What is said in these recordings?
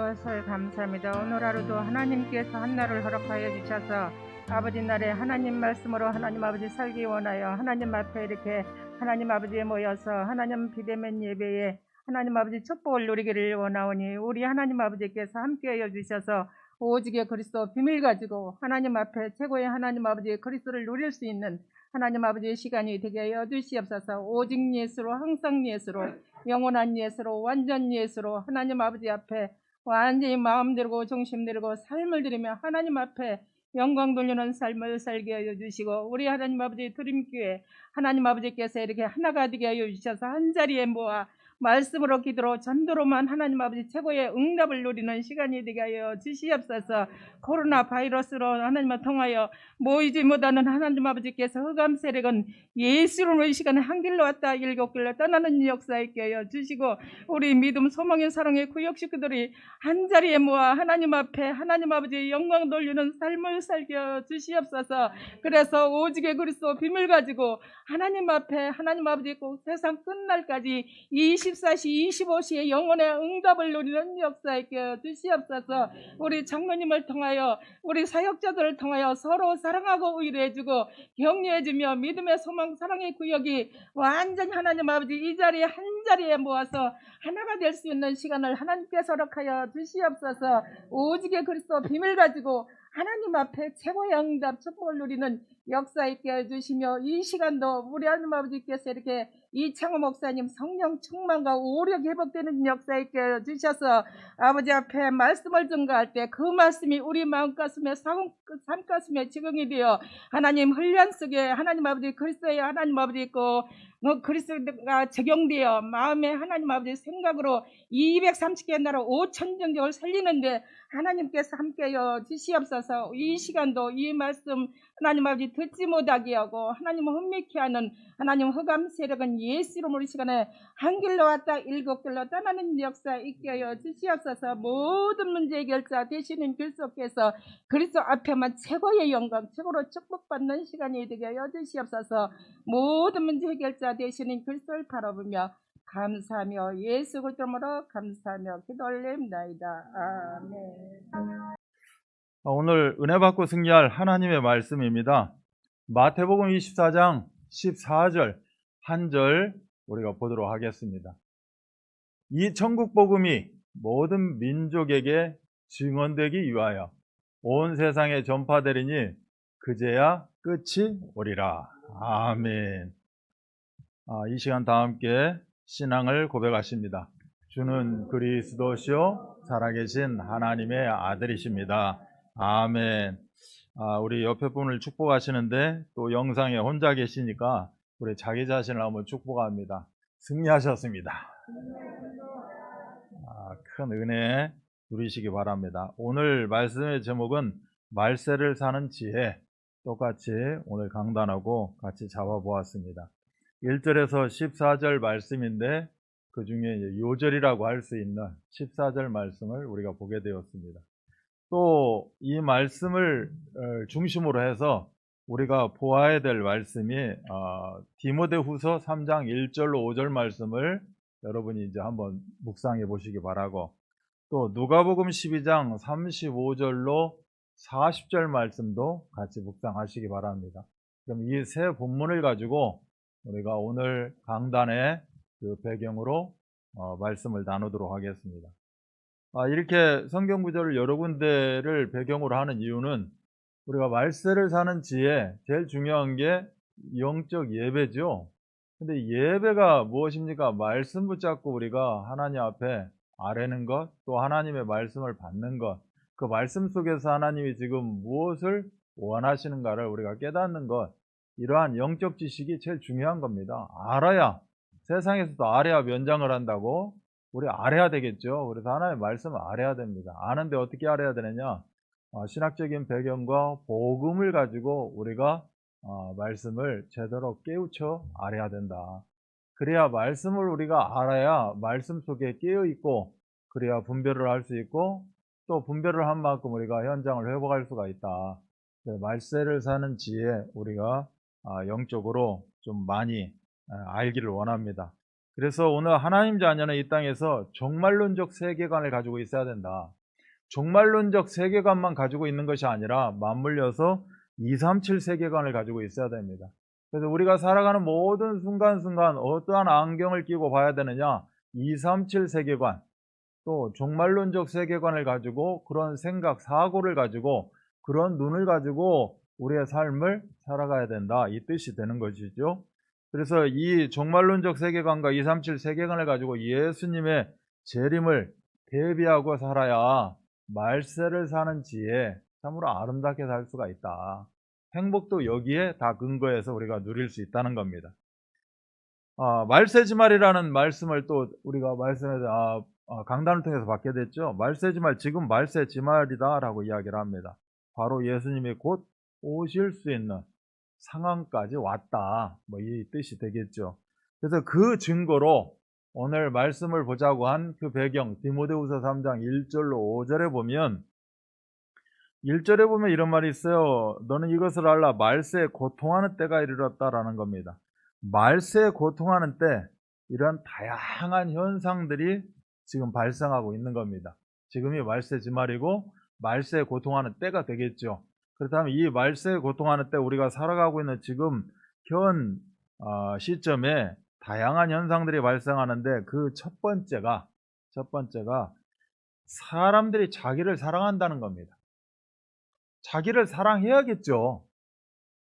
주셔서 감사합니다. 오늘 하루도 하나님께서 한날을 허락하여 주셔서 아버지 날에 하나님 말씀으로 하나님 아버지 살기 원하여 하나님 앞에 이렇게 하나님 아버지에 모여서 하나님 비대면 예배에 하나님 아버지 축복을 누리기를 원하오니 우리 하나님 아버지께서 함께하여 주셔서 오직의 그리스도 비밀 가지고 하나님 앞에 최고의 하나님 아버지의 그리스도를 누릴 수 있는 하나님 아버지의 시간이 되게 하여 주시옵소서. 오직 예수로 항상 예수로 영원한 예수로 완전 예수로 하나님 아버지 앞에 완전히 마음 들고 중심 들고 삶을 드리며 하나님 앞에 영광 돌리는 삶을 살게 하여 주시고 우리 하나님 아버지 드림교회 하나님 아버지께서 이렇게 하나가 되게 하여 주셔서 한자리에 모아 말씀으로 기도로 전도로만 하나님 아버지 최고의 응답을 누리는 시간이 되게 하여 주시옵소서. 코로나 바이러스로 하나님을 통하여 모이지 못하는 하나님 아버지께서 흑암 세력은 예수로 이 시간에 한 길로 왔다 일곱 길로 떠나는 역사 있게 하여 주시고 우리 믿음 소망의 사랑의 구역 식구들이 한자리에 모아 하나님 앞에 하나님 아버지의 영광 돌리는 삶을 살게 하여 주시옵소서. 그래서 오직의 그리스도 비밀 가지고 하나님 앞에 하나님 아버지 꼭 세상 끝날까지 24시 25시에 영혼의 응답을 누리는 역사 있게 하여 주시옵소서. 우리 장로님을 통하여 우리 사역자들을 통하여 서로 사랑하고 위로해주고 격려해주며 믿음의 소망 사랑의 구역이 완전히 하나님 아버지 이 자리에 한 자리에 모아서 하나가 될 수 있는 시간을 하나님께서 허락하여 주시옵소서. 오직의 그리스도 비밀 가지고 하나님 앞에 최고의 응답 축복을 누리는 역사 있게 해주시며 이 시간도 우리 하나님 아버지께서 이렇게 이창호 목사님 성령 충만과 오력 회복되는 역사 있게 해주셔서 아버지 앞에 말씀을 증거할 때 그 말씀이 우리 마음가슴에 삶가슴에 지경이 되어 하나님 훈련 속에 하나님 아버지 그리스도의 하나님 아버지 있고 그리스도가 적용되어 마음에 하나님 아버지 생각으로 230개 나라 5천 정경을 살리는데 하나님께서 함께하여 주시옵소서. 이 시간도 이 말씀 하나님 아버지 듣지 못하게 하고 하나님을 흥미케 하는 하나님 흑암 세력은 예수 이름으로 이 시간에 한 길로 왔다 일곱 길로 떠나는 역사 있게 하여 주시옵소서. 모든 문제 해결자 되시는 그리스도께서 그리스도 앞에만 최고의 영광 최고로 축복받는 시간이 되게 하여 주시옵소서. 모든 문제 해결자 되시는 그리스도를 바라보며 감사하며 예수 그리스도로 감사하며 기도 올립니다. 아멘. 오늘 은혜 받고 승리할 하나님의 말씀입니다. 마태복음 24장 14절 한 절 우리가 보도록 하겠습니다. 이 천국 복음이 모든 민족에게 증언되기 위하여 온 세상에 전파되리니 그제야 끝이 오리라. 아멘. 이 시간 다 함께 신앙을 고백하십니다. 주는 그리스도시요 살아계신 하나님의 아들이십니다. 아멘. 우리 옆에 분을 축복하시는데 또 영상에 혼자 계시니까 우리 자기 자신을 한번 축복합니다. 승리하셨습니다. 큰 은혜 누리시기 바랍니다. 오늘 말씀의 제목은 말세를 사는 지혜, 똑같이 오늘 강단하고 같이 잡아보았습니다. 1절에서 14절 말씀인데 그 중에 요절이라고 할 수 있는 14절 말씀을 우리가 보게 되었습니다. 또 이 말씀을 중심으로 해서 우리가 보아야 될 말씀이 디모데후서 3장 1절로 5절 말씀을 여러분이 이제 한번 묵상해 보시기 바라고, 또 누가복음 12장 35절로 40절 말씀도 같이 묵상하시기 바랍니다. 그럼 이 세 본문을 가지고 우리가 오늘 강단의 그 배경으로 말씀을 나누도록 하겠습니다. 이렇게 성경 구절을 여러 군데를 배경으로 하는 이유는 우리가 말세를 사는 지혜 제일 중요한 게 영적 예배죠. 근데 예배가 무엇입니까? 말씀 붙잡고 우리가 하나님 앞에 아뢰는 것, 또 하나님의 말씀을 받는 것, 그 말씀 속에서 하나님이 지금 무엇을 원하시는가를 우리가 깨닫는 것, 이러한 영적 지식이 제일 중요한 겁니다. 알아야, 세상에서도 알아야 면장을 한다고 우리 알아야 되겠죠. 그래서 하나님의 말씀을 알아야 됩니다. 아는데 어떻게 알아야 되느냐? 신학적인 배경과 복음을 가지고 우리가 말씀을 제대로 깨우쳐 알아야 된다. 그래야 말씀을 우리가 알아야 말씀 속에 깨어있고, 그래야 분별을 할 수 있고, 또 분별을 한 만큼 우리가 현장을 회복할 수가 있다. 말세를 사는 지혜 우리가 영적으로 좀 많이 알기를 원합니다. 그래서 오늘 하나님 자녀는 이 땅에서 종말론적 세계관을 가지고 있어야 된다. 종말론적 세계관만 가지고 있는 것이 아니라 맞물려서 237 세계관을 가지고 있어야 됩니다. 그래서 우리가 살아가는 모든 순간순간 어떠한 안경을 끼고 봐야 되느냐? 237 세계관, 또 종말론적 세계관을 가지고 그런 생각, 사고를 가지고 그런 눈을 가지고 우리의 삶을 살아가야 된다. 이 뜻이 되는 것이죠. 그래서 이 종말론적 세계관과 237 세계관을 가지고 예수님의 재림을 대비하고 살아야 말세를 사는 지혜, 참으로 아름답게 살 수가 있다. 행복도 여기에 다 근거해서 우리가 누릴 수 있다는 겁니다. 말세지말이라는 말씀을 또 우리가 말씀에서 강단을 통해서 받게 됐죠. 말세지말, 지금 말세지말이다 라고 이야기를 합니다. 바로 예수님이 곧 오실 수 있는 상황까지 왔다, 뭐 이 뜻이 되겠죠. 그래서 그 증거로 오늘 말씀을 보자고 한 그 배경, 디모데후서 3장 1절로 5절에 보면, 1절에 보면 이런 말이 있어요. 너는 이것을 알라, 말세에 고통하는 때가 이르렀다라는 겁니다. 말세에 고통하는 때, 이런 다양한 현상들이 지금 발생하고 있는 겁니다. 지금이 말세지말이고 말세에 고통하는 때가 되겠죠. 그렇다면 이 말세에 고통하는 때 우리가 살아가고 있는 지금 현 시점에 다양한 현상들이 발생하는데, 그 첫 번째가 사람들이 자기를 사랑한다는 겁니다. 자기를 사랑해야겠죠.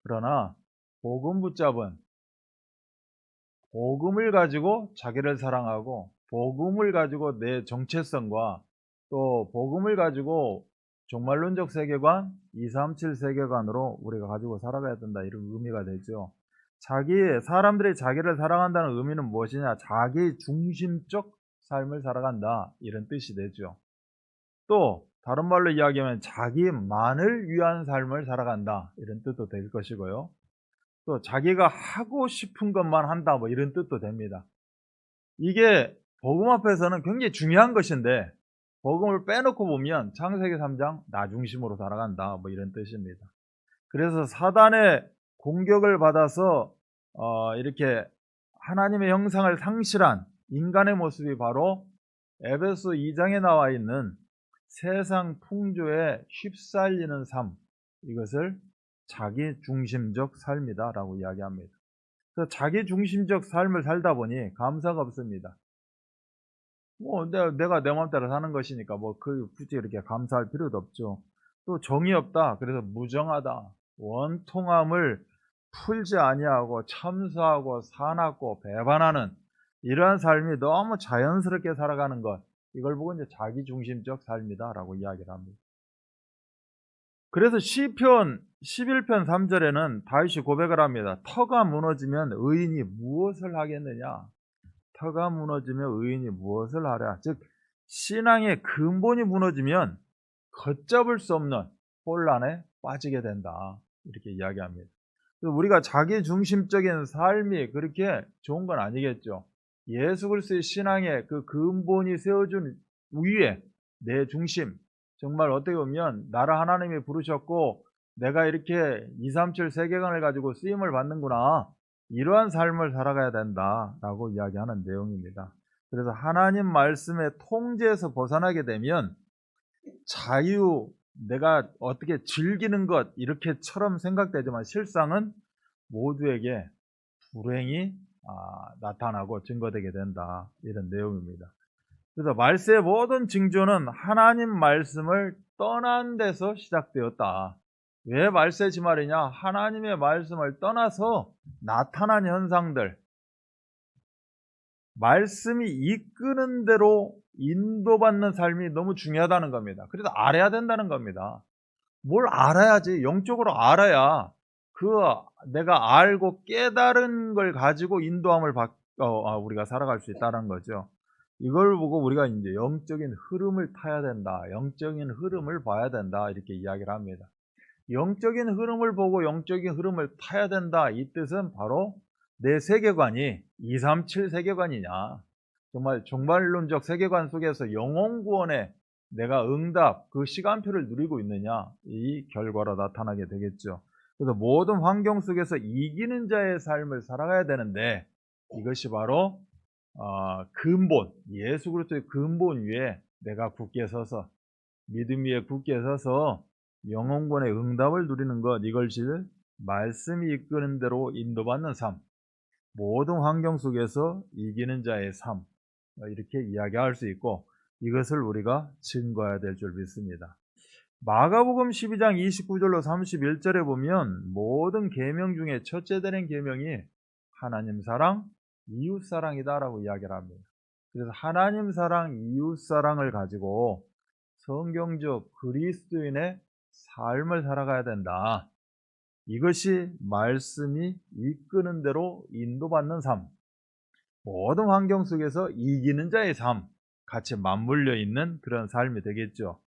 그러나 복음 붙잡은, 복음을 가지고 자기를 사랑하고 복음을 가지고 내 정체성과 또 복음을 가지고 종말론적 세계관, 237 세계관으로 우리가 가지고 살아가야 된다, 이런 의미가 되죠. 사람들이 자기를 사랑한다는 의미는 무엇이냐? 자기 중심적 삶을 살아간다, 이런 뜻이 되죠. 또 다른 말로 이야기하면 자기만을 위한 삶을 살아간다, 이런 뜻도 될 것이고요. 또 자기가 하고 싶은 것만 한다, 뭐 이런 뜻도 됩니다. 이게 복음 앞에서는 굉장히 중요한 것인데, 복음을 빼놓고 보면 창세기 3장 나 중심으로 살아간다, 뭐 이런 뜻입니다. 그래서 사단의 공격을 받아서 이렇게 하나님의 형상을 상실한 인간의 모습이 바로 에베소 2장에 나와 있는 세상 풍조에 휩쓸리는 삶, 이것을 자기 중심적 삶이다 라고 이야기합니다. 그래서 자기 중심적 삶을 살다 보니 감사가 없습니다. 내가 내 마음대로 사는 것이니까 굳이 이렇게 감사할 필요도 없죠. 또 정이 없다, 그래서 무정하다, 원통함을 풀지 아니하고 참수하고 사납고 배반하는 이러한 삶이 너무 자연스럽게 살아가는 것, 이걸 보고 이제 자기중심적 삶이다 라고 이야기를 합니다. 그래서 시편 11편 3절에는 다윗이 고백을 합니다. 터가 무너지면 의인이 무엇을 하겠느냐? 터가 무너지면 의인이 무엇을 하랴? 즉 신앙의 근본이 무너지면 걷잡을 수 없는 혼란에 빠지게 된다, 이렇게 이야기합니다. 우리가 자기중심적인 삶이 그렇게 좋은 건 아니겠죠. 예수 그리스도의 신앙의 그 근본이 세워준 위에 내 중심, 정말 어떻게 보면 나를 하나님이 부르셨고 내가 이렇게 237 세계관을 가지고 쓰임을 받는구나, 이러한 삶을 살아가야 된다라고 이야기하는 내용입니다. 그래서 하나님 말씀의 통제에서 벗어나게 되면 자유, 내가 어떻게 즐기는 것, 이렇게처럼 생각되지만 실상은 모두에게 불행이 나타나고 증거되게 된다, 이런 내용입니다. 그래서 말세의 모든 징조는 하나님 말씀을 떠난 데서 시작되었다. 왜 말세지말이냐? 하나님의 말씀을 떠나서 나타난 현상들, 말씀이 이끄는 대로 인도받는 삶이 너무 중요하다는 겁니다. 그래서 알아야 된다는 겁니다. 뭘 알아야지, 영적으로 알아야 내가 알고 깨달은 걸 가지고 인도함을 우리가 살아갈 수 있다는 거죠. 이걸 보고 우리가 이제 영적인 흐름을 타야 된다, 영적인 흐름을 봐야 된다, 이렇게 이야기를 합니다. 영적인 흐름을 보고 영적인 흐름을 타야 된다, 이 뜻은 바로 내 세계관이 237 세계관이냐, 정말 종말론적 세계관 속에서 영혼 구원에 내가 응답, 그 시간표를 누리고 있느냐, 이 결과로 나타나게 되겠죠. 그래서 모든 환경 속에서 이기는 자의 삶을 살아가야 되는데, 이것이 바로 근본, 예수 그리스도의 근본 위에 내가 굳게 서서 믿음 위에 굳게 서서 영혼권의 응답을 누리는 것, 이것이 말씀이 이끄는 대로 인도받는 삶, 모든 환경 속에서 이기는 자의 삶, 이렇게 이야기할 수 있고, 이것을 우리가 증거해야 될 줄 믿습니다. 마가복음 12장 29절로 31절에 보면 모든 계명 중에 첫째 되는 계명이 하나님 사랑, 이웃 사랑이다라고 이야기를 합니다. 그래서 하나님 사랑, 이웃 사랑을 가지고 성경적 그리스도인의 삶을 살아가야 된다. 이것이 말씀이 이끄는 대로 인도받는 삶, 모든 환경 속에서 이기는 자의 삶, 같이 맞물려 있는 그런 삶이 되겠죠.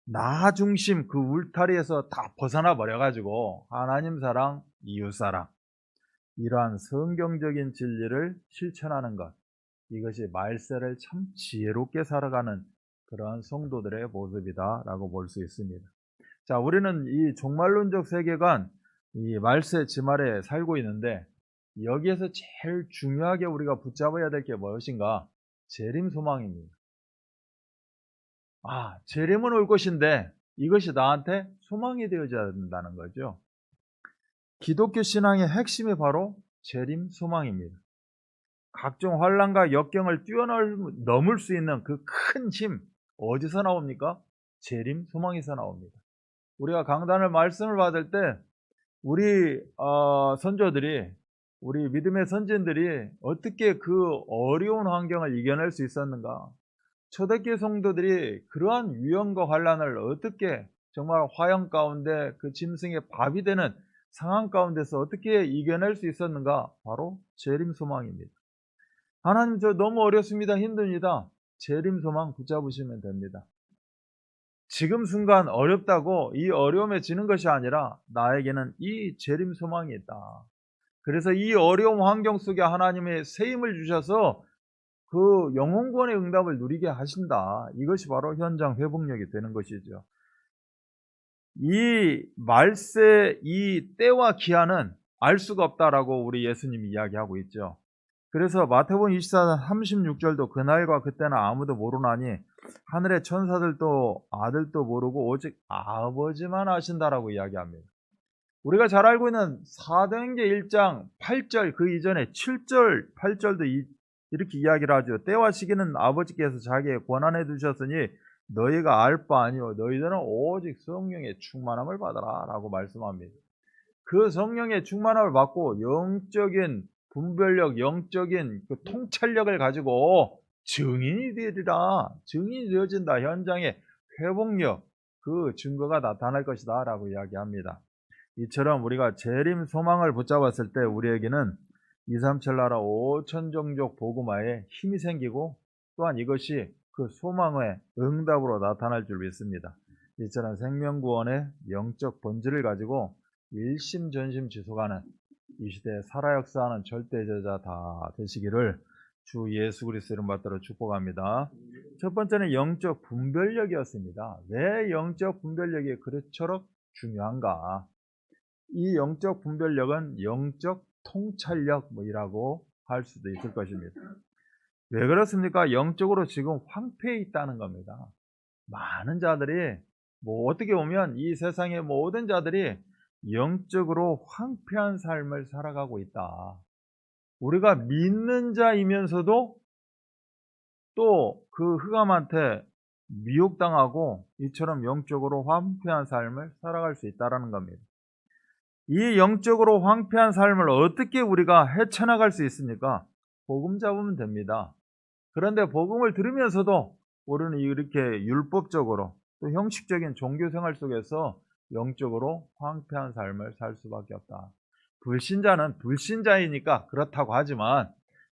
나 중심 그 울타리에서 다 벗어나 버려가지고 하나님 사랑, 이웃 사랑, 이러한 성경적인 진리를 실천하는 것, 이것이 말세를 참 지혜롭게 살아가는 그러한 성도들의 모습이다라고 볼 수 있습니다. 자, 우리는 이 종말론적 세계관, 이 말세 지말에 살고 있는데, 여기에서 제일 중요하게 우리가 붙잡아야 될 게 무엇인가? 재림 소망입니다. 재림은 올 것인데 이것이 나한테 소망이 되어져야 된다는 거죠. 기독교 신앙의 핵심이 바로 재림 소망입니다. 각종 환난과 역경을 뛰어넘을 수 있는 그 큰 힘, 어디서 나옵니까? 재림 소망에서 나옵니다. 우리가 강단을 말씀을 받을 때 우리 선조들이, 우리 믿음의 선진들이 어떻게 그 어려운 환경을 이겨낼 수 있었는가? 초대교회 성도들이 그러한 위험과 환난을 어떻게 정말 화형 가운데 그 짐승의 밥이 되는 상황 가운데서 어떻게 이겨낼 수 있었는가? 바로 재림 소망입니다. 하나님, 저 너무 어렵습니다. 힘듭니다. 재림 소망 붙잡으시면 됩니다. 지금 순간 어렵다고 이 어려움에 지는 것이 아니라 나에게는 이 재림 소망이 있다. 그래서 이 어려운 환경 속에 하나님의 새 힘을 주셔서 그 영혼권의 응답을 누리게 하신다. 이것이 바로 현장 회복력이 되는 것이죠. 이 말세 이 때와 기한은 알 수가 없다라고 우리 예수님이 이야기하고 있죠. 그래서 마태복음 24장 36절도 그날과 그때는 아무도 모르나니 하늘의 천사들도 아들도 모르고 오직 아버지만 아신다라고 이야기합니다. 우리가 잘 알고 있는 사도행전 1장 8절 그 이전에 7절 8절도 이렇게 이야기를 하죠. 때와 시기는 아버지께서 자기의 권한에 두셨으니 너희가 알 바 아니요 너희들은 오직 성령의 충만함을 받아라 라고 말씀합니다. 그 성령의 충만함을 받고 영적인 분별력, 영적인 그 통찰력을 가지고 증인이 되리라. 증인이 되어진다. 현장에 회복력, 그 증거가 나타날 것이다 라고 이야기합니다. 이처럼 우리가 재림 소망을 붙잡았을 때 우리에게는 237 나라 5천 종족 복음화에 힘이 생기고 또한 이것이 그 소망의 응답으로 나타날 줄 믿습니다. 이처럼 생명구원의 영적 본질을 가지고 일심전심 지속하는 이 시대에 살아 역사하는 절대 제자 다 되시기를 주 예수 그리스도 이름 받들어 축복합니다. 첫 번째는 영적 분별력이었습니다. 왜 영적 분별력이 그렇도록 중요한가? 이 영적 분별력은 영적 통찰력이라고 할 수도 있을 것입니다. 왜 그렇습니까? 영적으로 지금 황폐해 있다는 겁니다. 많은 자들이 어떻게 보면 이 세상의 모든 자들이 영적으로 황폐한 삶을 살아가고 있다. 우리가 믿는 자이면서도 또 그 흑암한테 미혹당하고 이처럼 영적으로 황폐한 삶을 살아갈 수 있다는 겁니다. 이 영적으로 황폐한 삶을 어떻게 우리가 헤쳐나갈 수 있습니까? 복음 잡으면 됩니다. 그런데 복음을 들으면서도 우리는 이렇게 율법적으로 또 형식적인 종교생활 속에서 영적으로 황폐한 삶을 살 수밖에 없다. 불신자는 불신자이니까 그렇다고 하지만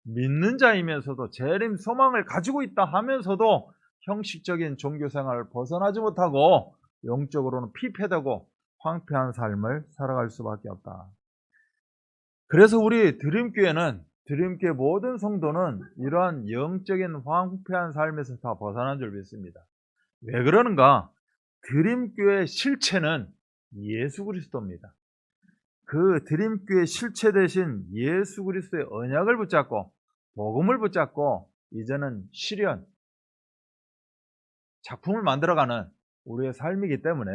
믿는 자이면서도 재림 소망을 가지고 있다 하면서도 형식적인 종교생활을 벗어나지 못하고 영적으로는 피폐되고 황폐한 삶을 살아갈 수밖에 없다. 그래서 우리 드림교회 모든 성도는 이러한 영적인 황폐한 삶에서 다 벗어난 줄 믿습니다. 왜 그러는가? 드림교회의 실체는 예수 그리스도입니다. 그 드림교회의 실체 대신 예수 그리스도의 언약을 붙잡고 복음을 붙잡고 이제는 실현, 작품을 만들어가는 우리의 삶이기 때문에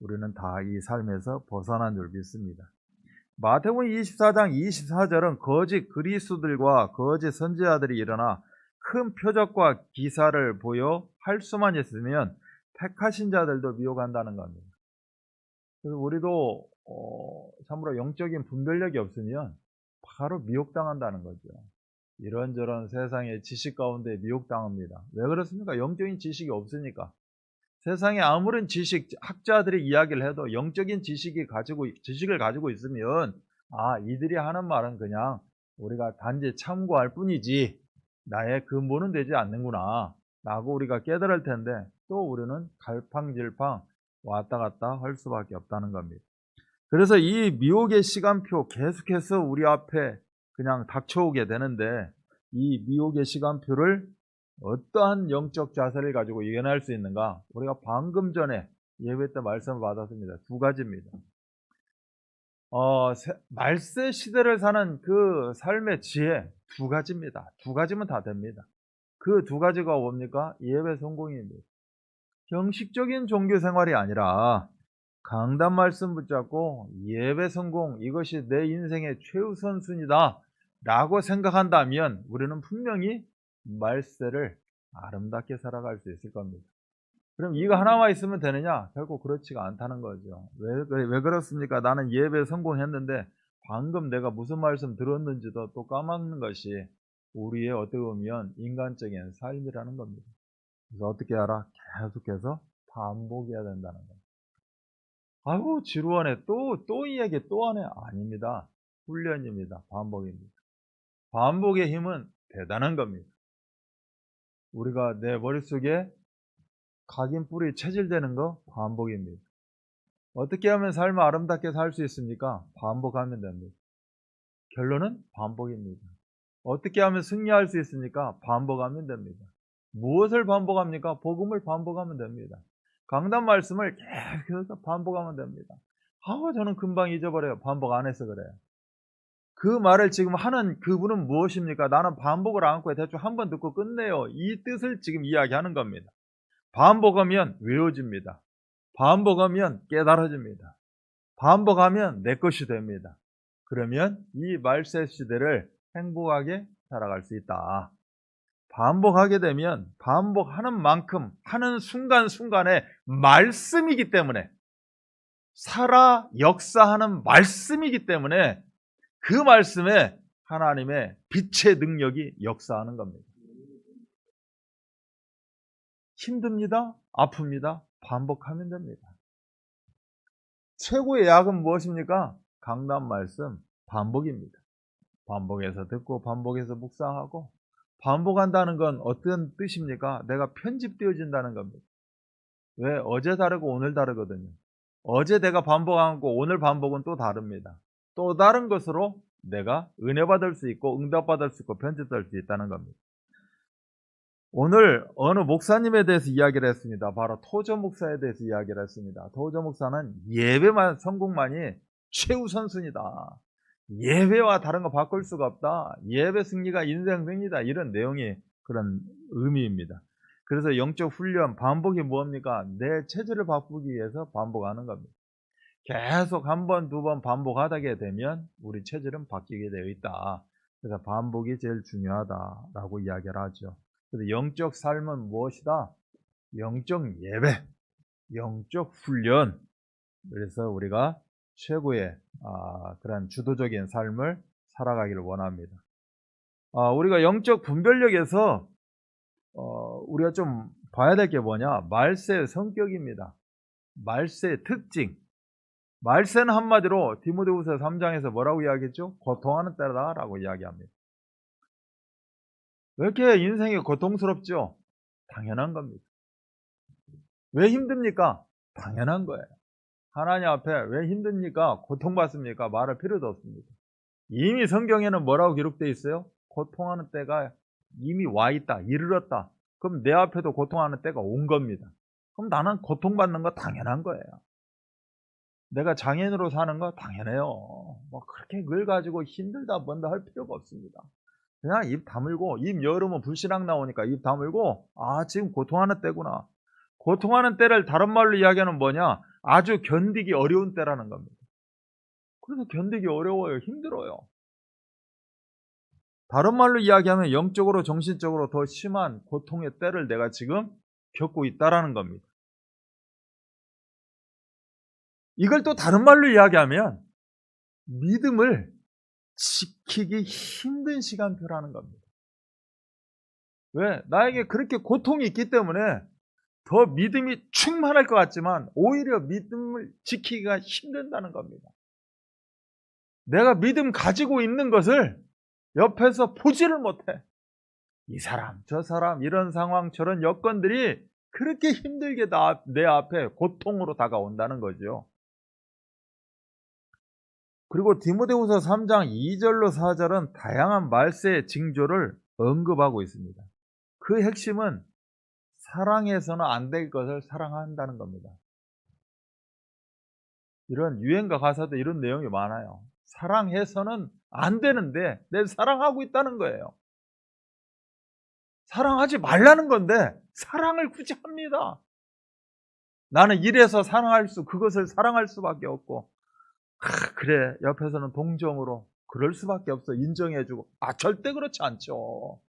우리는 다 이 삶에서 벗어난 줄 믿습니다. 마태복음 24장 24절은 거짓 그리스도들과 거짓 선지자들이 일어나 큰 표적과 기사를 보여 할 수만 있으면 택하신 자들도 미혹한다는 겁니다. 그래서 우리도 참으로 영적인 분별력이 없으면 바로 미혹당한다는 거죠. 이런저런 세상의 지식 가운데 미혹당합니다. 왜 그렇습니까? 영적인 지식이 없으니까. 세상에 아무런 학자들이 이야기를 해도 영적인 지식을 가지고 있으면, 이들이 하는 말은 그냥 우리가 단지 참고할 뿐이지, 나의 근본은 되지 않는구나, 라고 우리가 깨달을 텐데, 또 우리는 갈팡질팡 왔다 갔다 할 수밖에 없다는 겁니다. 그래서 이 미혹의 시간표 계속해서 우리 앞에 그냥 닥쳐오게 되는데, 이 미혹의 시간표를 어떠한 영적 자세를 가지고 이겨낼 수 있는가? 우리가 방금 전에 예배 때 말씀을 받았습니다. 두 가지입니다. 말세 시대를 사는 그 삶의 지혜 두 가지입니다. 두 가지면 다 됩니다. 그 두 가지가 뭡니까? 예배 성공입니다. 형식적인 종교 생활이 아니라 강단 말씀 붙잡고 예배 성공, 이것이 내 인생의 최우선순위다 라고 생각한다면 우리는 분명히 말세를 아름답게 살아갈 수 있을 겁니다. 그럼 이거 하나만 있으면 되느냐? 결국 그렇지가 않다는 거죠. 왜 그렇습니까? 나는 예배 성공했는데 방금 내가 무슨 말씀 들었는지도 또 까먹는 것이 우리의 어떻게 보면 인간적인 삶이라는 겁니다. 그래서 어떻게 하라? 계속해서 반복해야 된다는 거예요. 아이고 지루하네. 또 이 얘기 또 하네. 아닙니다. 훈련입니다. 반복입니다. 반복의 힘은 대단한 겁니다. 우리가 내 머릿속에 각인뿔이 체질되는 거 반복입니다. 어떻게 하면 삶을 아름답게 살 수 있습니까? 반복하면 됩니다. 결론은 반복입니다. 어떻게 하면 승리할 수 있습니까? 반복하면 됩니다. 무엇을 반복합니까? 복음을 반복하면 됩니다. 강단 말씀을 계속해서 반복하면 됩니다. 저는 금방 잊어버려요. 반복 안 해서 그래요. 그 말을 지금 하는 그분은 무엇입니까? 나는 반복을 안 하고 대충 한 번 듣고 끝내요. 이 뜻을 지금 이야기하는 겁니다. 반복하면 외워집니다. 반복하면 깨달아집니다. 반복하면 내 것이 됩니다. 그러면 이 말세 시대를 행복하게 살아갈 수 있다. 반복하게 되면 반복하는 만큼 하는 순간순간에 말씀이기 때문에, 살아 역사하는 말씀이기 때문에 그 말씀에 하나님의 빛의 능력이 역사하는 겁니다. 힘듭니다. 아픕니다. 반복하면 됩니다. 최고의 약은 무엇입니까? 강단 말씀, 반복입니다. 반복해서 듣고 반복해서 묵상하고, 반복한다는 건 어떤 뜻입니까? 내가 편집되어진다는 겁니다. 왜? 어제 다르고 오늘 다르거든요. 어제 내가 반복하고 오늘 반복은 또 다릅니다. 또 다른 것으로 내가 은혜 받을 수 있고 응답 받을 수 있고 편집될 수 있다는 겁니다. 오늘 어느 목사님에 대해서 이야기를 했습니다. 바로 토저 목사에 대해서 이야기를 했습니다. 토저 목사는 예배만 성공만이 최우선순위다. 예배와 다른 거 바꿀 수가 없다. 예배 승리가 인생 승리다. 이런 내용이 그런 의미입니다. 그래서 영적 훈련, 반복이 뭡니까? 내 체질을 바꾸기 위해서 반복하는 겁니다. 계속 한 번, 두 번 반복하게 되면 우리 체질은 바뀌게 되어 있다. 그래서 반복이 제일 중요하다라고 이야기를 하죠. 그래서 영적 삶은 무엇이다? 영적 예배, 영적 훈련. 그래서 우리가 최고의 그런 주도적인 삶을 살아가기를 원합니다. 우리가 영적 분별력에서 우리가 좀 봐야 될 게 뭐냐? 말세의 성격입니다. 말세의 특징. 말세는 한마디로 디모데후서 3장에서 뭐라고 이야기했죠? 고통하는 때라고 이야기합니다. 왜 이렇게 인생이 고통스럽죠? 당연한 겁니다. 왜 힘듭니까? 당연한 거예요. 하나님 앞에 왜 힘듭니까? 고통받습니까? 말할 필요도 없습니다. 이미 성경에는 뭐라고 기록되어 있어요? 고통하는 때가 이미 와 있다, 이르렀다. 그럼 내 앞에도 고통하는 때가 온 겁니다. 그럼 나는 고통받는 거 당연한 거예요. 내가 장애인으로 사는 거 당연해요. 뭐 그렇게 그걸 가지고 힘들다 뭔다 할 필요가 없습니다. 그냥 입 다물고, 입 열으면 불신앙 나오니까 입 다물고, 지금 고통하는 때구나. 고통하는 때를 다른 말로 이야기하면 뭐냐? 아주 견디기 어려운 때라는 겁니다. 그래서 견디기 어려워요. 힘들어요. 다른 말로 이야기하면 영적으로 정신적으로 더 심한 고통의 때를 내가 지금 겪고 있다라는 겁니다. 이걸 또 다른 말로 이야기하면 믿음을 지키기 힘든 시간표라는 겁니다. 왜? 나에게 그렇게 고통이 있기 때문에 더 믿음이 충만할 것 같지만 오히려 믿음을 지키기가 힘든다는 겁니다. 내가 믿음 가지고 있는 것을 옆에서 보지를 못해. 이 사람, 저 사람, 이런 상황, 저런 여건들이 그렇게 힘들게 내 앞에 고통으로 다가온다는 거죠. 그리고 디모데후서 3장 2절로 4절은 다양한 말세의 징조를 언급하고 있습니다. 그 핵심은 사랑해서는 안 될 것을 사랑한다는 겁니다. 이런 유행가 가사도 이런 내용이 많아요. 사랑해서는 안 되는데 내 사랑하고 있다는 거예요. 사랑하지 말라는 건데 사랑을 굳이 합니다. 나는 이래서 그것을 사랑할 수밖에 없고, 그래, 옆에서는 동정으로 그럴 수밖에 없어 인정해주고, 절대 그렇지 않죠.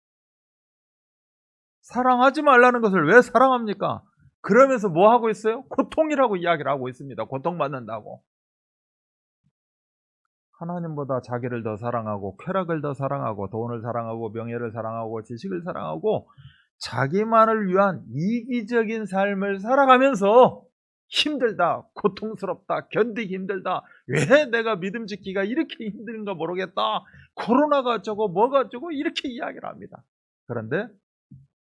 사랑하지 말라는 것을 왜 사랑합니까? 그러면서 뭐 하고 있어요? 고통이라고 이야기를 하고 있습니다. 고통받는다고. 하나님보다 자기를 더 사랑하고 쾌락을 더 사랑하고 돈을 사랑하고 명예를 사랑하고 지식을 사랑하고 자기만을 위한 이기적인 삶을 살아가면서 힘들다, 고통스럽다, 견디기 힘들다, 왜 내가 믿음 지키기가 이렇게 힘든가 모르겠다, 코로나가 어쩌고 뭐가 어쩌고 이렇게 이야기를 합니다. 그런데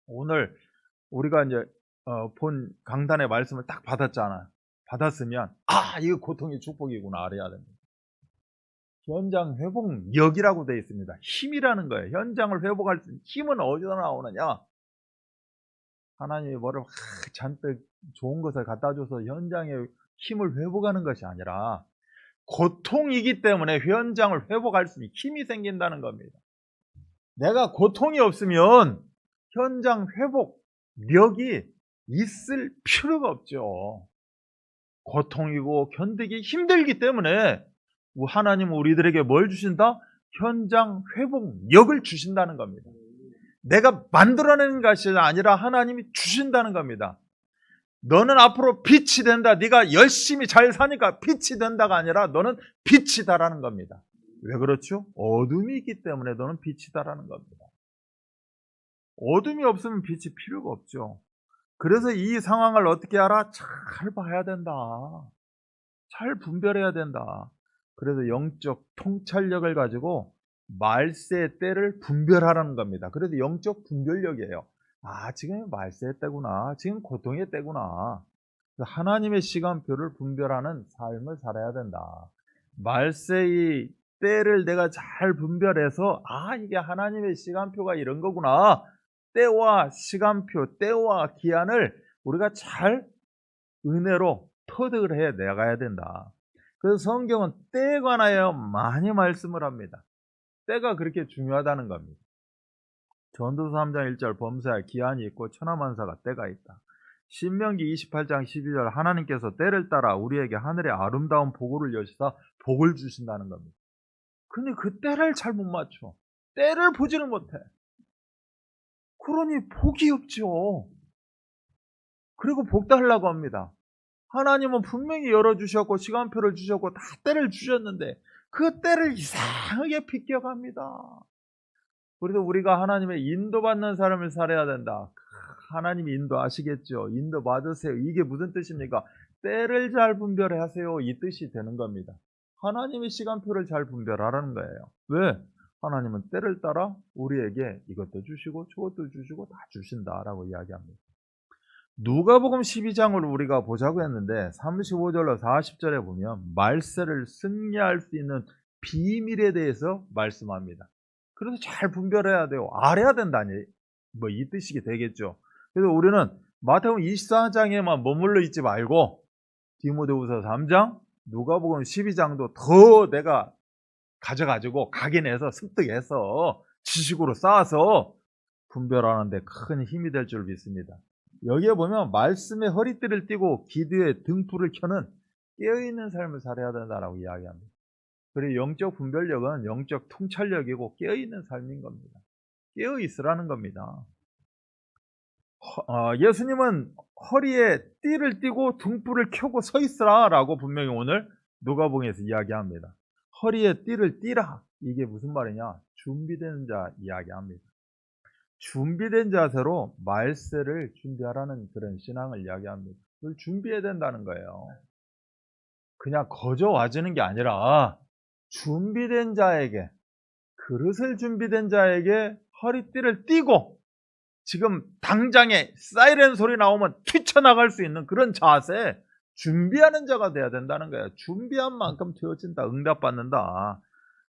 오늘 우리가 이제 본 강단의 말씀을 딱 받았으면 이거 고통이 축복이구나 알아야 됩니다. 현장 회복력이라고 되어 있습니다. 힘이라는 거예요. 현장을 회복할 수 있는 힘은 어디서 나오느냐? 하나님이 뭐를 잔뜩 좋은 것을 갖다 줘서 현장의 힘을 회복하는 것이 아니라 고통이기 때문에 현장을 회복할 수 있는 힘이 생긴다는 겁니다. 내가 고통이 없으면 현장 회복력이 있을 필요가 없죠. 고통이고 견디기 힘들기 때문에 하나님은 우리들에게 뭘 주신다? 현장 회복력을 주신다는 겁니다. 내가 만들어내는 것이 아니라 하나님이 주신다는 겁니다. 너는 앞으로 빛이 된다. 네가 열심히 잘 사니까 빛이 된다가 아니라 너는 빛이다라는 겁니다. 왜 그렇죠? 어둠이 있기 때문에 너는 빛이다라는 겁니다. 어둠이 없으면 빛이 필요가 없죠. 그래서 이 상황을 어떻게 알아? 잘 봐야 된다. 잘 분별해야 된다. 그래서 영적 통찰력을 가지고 말세의 때를 분별하라는 겁니다. 그래서 영적 분별력이에요. 지금 말세의 때구나. 지금 고통의 때구나. 하나님의 시간표를 분별하는 삶을 살아야 된다. 말세의 때를 내가 잘 분별해서 이게 하나님의 시간표가 이런 거구나. 때와 시간표, 때와 기한을 우리가 잘 은혜로 터득을 해 나가야 된다. 그래서 성경은 때에 관하여 많이 말씀을 합니다. 때가 그렇게 중요하다는 겁니다. 전도서 3장 1절 범사에 기한이 있고 천하만사가 때가 있다. 신명기 28장 12절 하나님께서 때를 따라 우리에게 하늘의 아름다운 보고를 여시사 복을 주신다는 겁니다. 근데 그 때를 잘 못 맞춰. 때를 보지를 못해. 그러니 복이 없죠. 그리고 복 달라고 합니다. 하나님은 분명히 열어주셨고 시간표를 주셨고 다 때를 주셨는데 그 때를 이상하게 비껴갑니다. 그래서 우리가 하나님의 인도받는 삶을 살아야 된다. 하나님이 인도하시겠죠. 인도 받으세요. 이게 무슨 뜻입니까? 때를 잘 분별하세요. 이 뜻이 되는 겁니다. 하나님의 시간표를 잘 분별하라는 거예요. 왜? 하나님은 때를 따라 우리에게 이것도 주시고 저것도 주시고 다 주신다라고 이야기합니다. 누가복음 12장을 우리가 보자고 했는데 35절로 40절에 보면 말세를 승리할 수 있는 비밀에 대해서 말씀합니다. 그래서 잘 분별해야 돼요. 알아야 된다니 이 뜻이 되겠죠. 그래서 우리는 마태복음 24장에만 머물러 있지 말고 디모데후서 3장, 누가복음 12장도 더 내가 가져가지고 각인해서 습득해서 지식으로 쌓아서 분별하는 데 큰 힘이 될 줄 믿습니다. 여기에 보면 말씀에 허리띠를 띠고 기도에 등불을 켜는 깨어있는 삶을 살아야 된다라고 이야기합니다. 그리고 영적 분별력은 영적 통찰력이고 깨어있는 삶인 겁니다. 깨어있으라는 겁니다. 예수님은 허리에 띠를 띠고 등불을 켜고 서 있으라 라고 분명히 오늘 누가복음에서 이야기합니다. 허리에 띠를 띠라. 이게 무슨 말이냐? 준비된 자 이야기합니다. 준비된 자세로 말세를 준비하라는 그런 신앙을 이야기합니다. 그걸 준비해야 된다는 거예요. 그냥 거저 와주는 게 아니라 준비된 자에게, 그릇을 준비된 자에게 허리띠를 띠고 지금 당장에 사이렌 소리 나오면 튀쳐나갈 수 있는 그런 자세, 준비하는 자가 돼야 된다는 거예요. 준비한 만큼 되어진다, 응답받는다.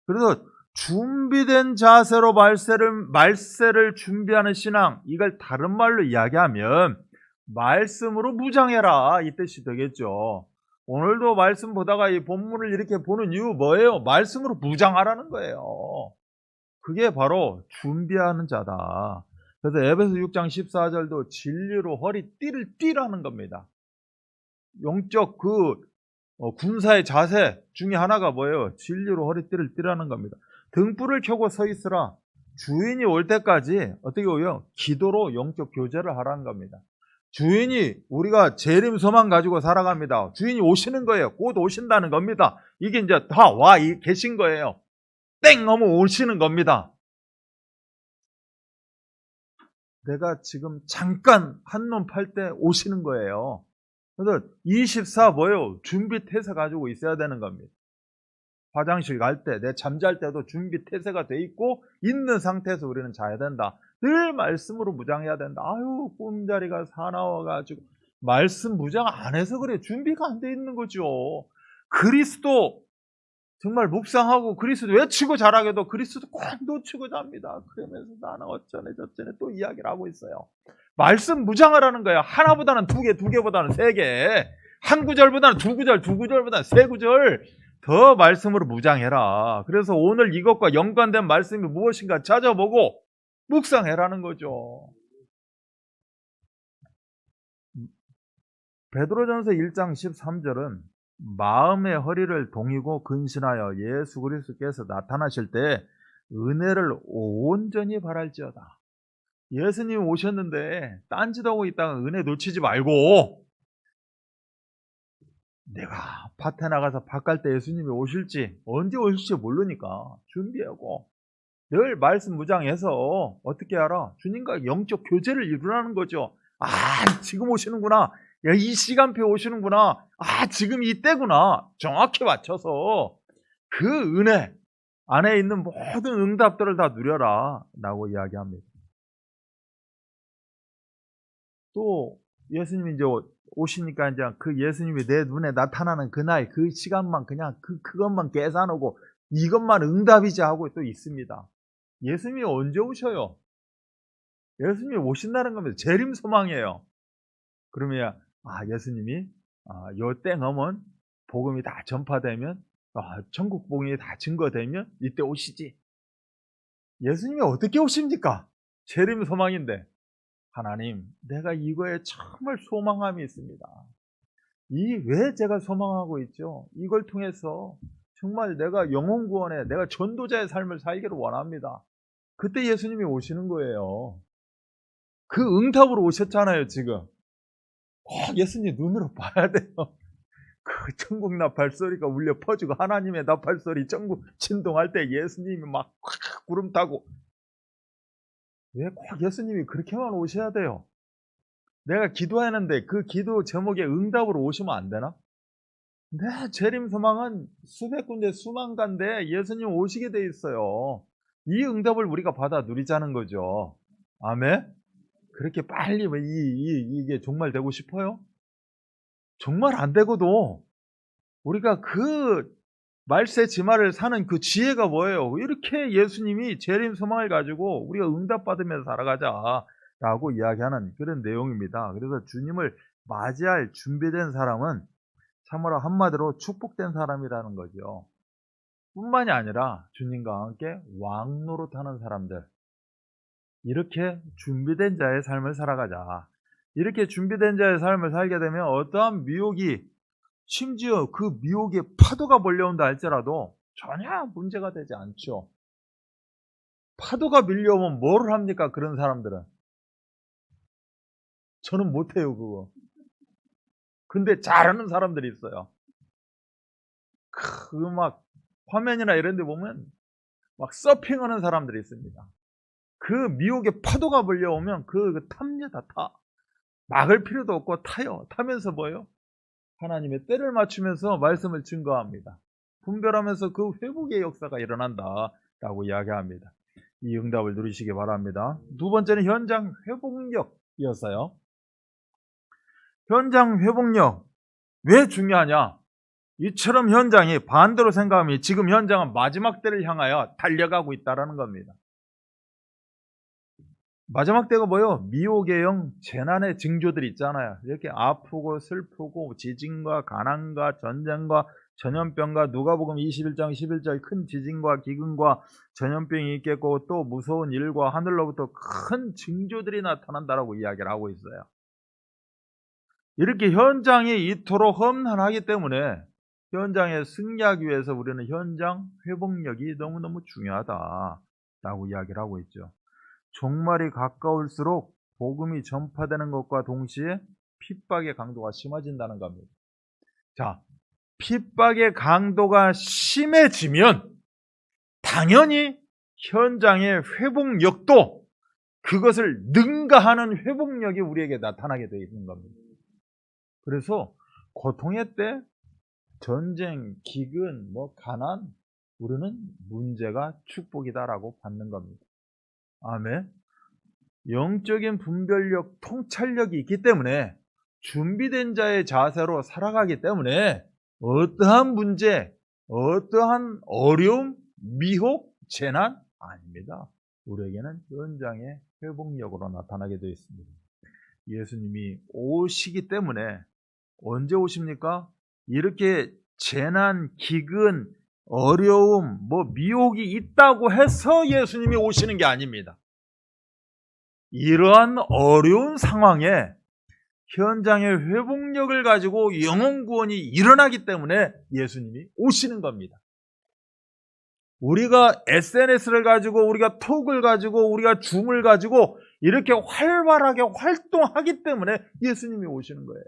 그래서 준비된 자세로 말세를 준비하는 신앙, 이걸 다른 말로 이야기하면 말씀으로 무장해라, 이 뜻이 되겠죠. 오늘도 말씀 보다가 이 본문을 이렇게 보는 이유 뭐예요? 말씀으로 무장하라는 거예요. 그게 바로 준비하는 자다. 그래서 에베소 6장 14절도 진리로 허리띠를 띠라는 겁니다. 영적 군사의 자세 중에 하나가 뭐예요? 진리로 허리띠를 띠라는 겁니다. 등불을 켜고 서 있으라. 주인이 올 때까지 어떻게 해요? 기도로 영적 교제를 하라는 겁니다. 주인이, 우리가 재림 소망 가지고 살아갑니다. 주인이 오시는 거예요. 곧 오신다는 겁니다. 이게 이제 다 와 계신 거예요. 땡 하면 오시는 겁니다. 내가 지금 잠깐 한눈 팔 때 오시는 거예요. 그래서 24 뭐예요? 준비 태세 가지고 있어야 되는 겁니다. 화장실 갈 때, 내 잠잘 때도 준비 태세가 돼 있고 있는 상태에서 우리는 자야 된다. 늘 말씀으로 무장해야 된다. 아유, 꿈자리가 사나워가지고 말씀 무장 안 해서 그래. 준비가 안 돼 있는 거죠. 그리스도 정말 묵상하고 그리스도 외치고 자라게도 그리스도 꼭 놓치고 잡니다. 그러면서 나는 어쩌네 저쩌네 또 이야기를 하고 있어요. 말씀 무장하라는 거예요. 하나보다는 두 개, 두 개보다는 세 개, 한 구절보다는 두 구절, 두 구절보다는 세 구절 더 말씀으로 무장해라. 그래서 오늘 이것과 연관된 말씀이 무엇인가 찾아보고 묵상해라는 거죠. 베드로전서 1장 13절은 마음의 허리를 동이고 근신하여 예수 그리스도께서 나타나실 때 은혜를 온전히 바랄지어다. 예수님이 오셨는데 딴짓하고 있다가 은혜 놓치지 말고, 내가 밭에 나가서 밭 갈 때 예수님이 오실지 언제 오실지 모르니까 준비하고 늘 말씀 무장해서 어떻게 알아? 주님과 영적 교제를 이루라는 거죠. 아, 지금 오시는구나. 야, 이 시간표에 오시는구나. 아, 지금 이때구나. 정확히 맞춰서 그 은혜 안에 있는 모든 응답들을 다 누려라 라고 이야기합니다. 또 예수님이 이제 오시니까 이제 그 예수님이 내 눈에 나타나는 그날 그 시간만 그냥 그것만 계산하고 이것만 응답이지 하고 또 있습니다. 예수님이 언제 오셔요? 예수님이 오신다는 겁니다. 재림 소망이에요. 그러면 예수님이 요 때 넘은 복음이 다 전파되면, 천국 복음이 다 증거되면 이때 오시지. 예수님이 어떻게 오십니까? 재림 소망인데, 하나님, 내가 이거에 정말 소망함이 있습니다. 왜 제가 소망하고 있죠? 이걸 통해서 정말 내가 영혼 구원에, 내가 전도자의 삶을 살기를 원합니다. 그때 예수님이 오시는 거예요. 그 응답으로 오셨잖아요, 지금. 예수님 눈으로 봐야 돼요. 그 천국 나팔 소리가 울려 퍼지고 하나님의 나팔 소리 천국 진동할 때 예수님이 막 구름 타고, 왜 꼭 예수님이 그렇게만 오셔야 돼요? 내가 기도하는데 그 기도 제목에 응답으로 오시면 안 되나? 네, 재림 소망은 수백 군데 수만 간데 예수님 오시게 돼 있어요. 이 응답을 우리가 받아 누리자는 거죠. 아멘? 그렇게 빨리 이게 정말 되고 싶어요? 정말 안 되고도 우리가 그 말세 지마를 사는 그 지혜가 뭐예요? 이렇게 예수님이 재림 소망을 가지고 우리가 응답받으면서 살아가자라고 이야기하는 그런 내용입니다. 그래서 주님을 맞이할 준비된 사람은 참으로 한마디로 축복된 사람이라는 거죠. 뿐만이 아니라 주님과 함께 왕노릇하는 사람들, 이렇게 준비된 자의 삶을 살아가자. 이렇게 준비된 자의 삶을 살게 되면 어떠한 미혹이, 심지어 그 미혹의 파도가 몰려온다 할지라도 전혀 문제가 되지 않죠. 파도가 밀려오면 뭘 합니까? 그런 사람들은. 저는 못해요, 그거. 근데 잘하는 사람들이 있어요. 막 화면이나 이런 데 보면 막 서핑하는 사람들이 있습니다. 그 미혹의 파도가 몰려오면 탑니다, 타. 막을 필요도 없고 타요. 타면서 뭐예요? 하나님의 때를 맞추면서 말씀을 증거합니다. 분별하면서 그 회복의 역사가 일어난다라고 이야기합니다. 이 응답을 누리시기 바랍니다. 두 번째는 현장 회복력이었어요. 현장 회복력. 왜 중요하냐? 이처럼 현장이 반대로 생각하면 지금 현장은 마지막 때를 향하여 달려가고 있다는 겁니다. 마지막 때가 뭐예요? 미혹의 영, 재난의 징조들이 있잖아요. 이렇게 아프고 슬프고 지진과 가난과 전쟁과 전염병과 누가복음 21장 11절 큰 지진과 기근과 전염병이 있겠고 또 무서운 일과 하늘로부터 큰 징조들이 나타난다라고 이야기를 하고 있어요. 이렇게 현장이 이토록 험난하기 때문에 현장에 승리하기 위해서 우리는 현장 회복력이 너무너무 중요하다라고 이야기를 하고 있죠. 종말이 가까울수록 복음이 전파되는 것과 동시에 핍박의 강도가 심해진다는 겁니다. 자, 핍박의 강도가 심해지면 당연히 현장의 회복력도 그것을 능가하는 회복력이 우리에게 나타나게 되어 있는 겁니다. 그래서 고통의 때 전쟁, 기근, 가난, 우리는 문제가 축복이다라고 받는 겁니다. 아멘. 영적인 분별력, 통찰력이 있기 때문에 준비된 자의 자세로 살아가기 때문에 어떠한 문제, 어떠한 어려움, 미혹, 재난 아닙니다. 우리에게는 현장의 회복력으로 나타나게 되어 있습니다. 예수님이 오시기 때문에 언제 오십니까? 이렇게 재난, 기근, 어려움, 미혹이 있다고 해서 예수님이 오시는 게 아닙니다. 이러한 어려운 상황에 현장의 회복력을 가지고 영혼 구원이 일어나기 때문에 예수님이 오시는 겁니다. 우리가 SNS를 가지고 우리가 톡을 가지고 우리가 줌을 가지고 이렇게 활발하게 활동하기 때문에 예수님이 오시는 거예요.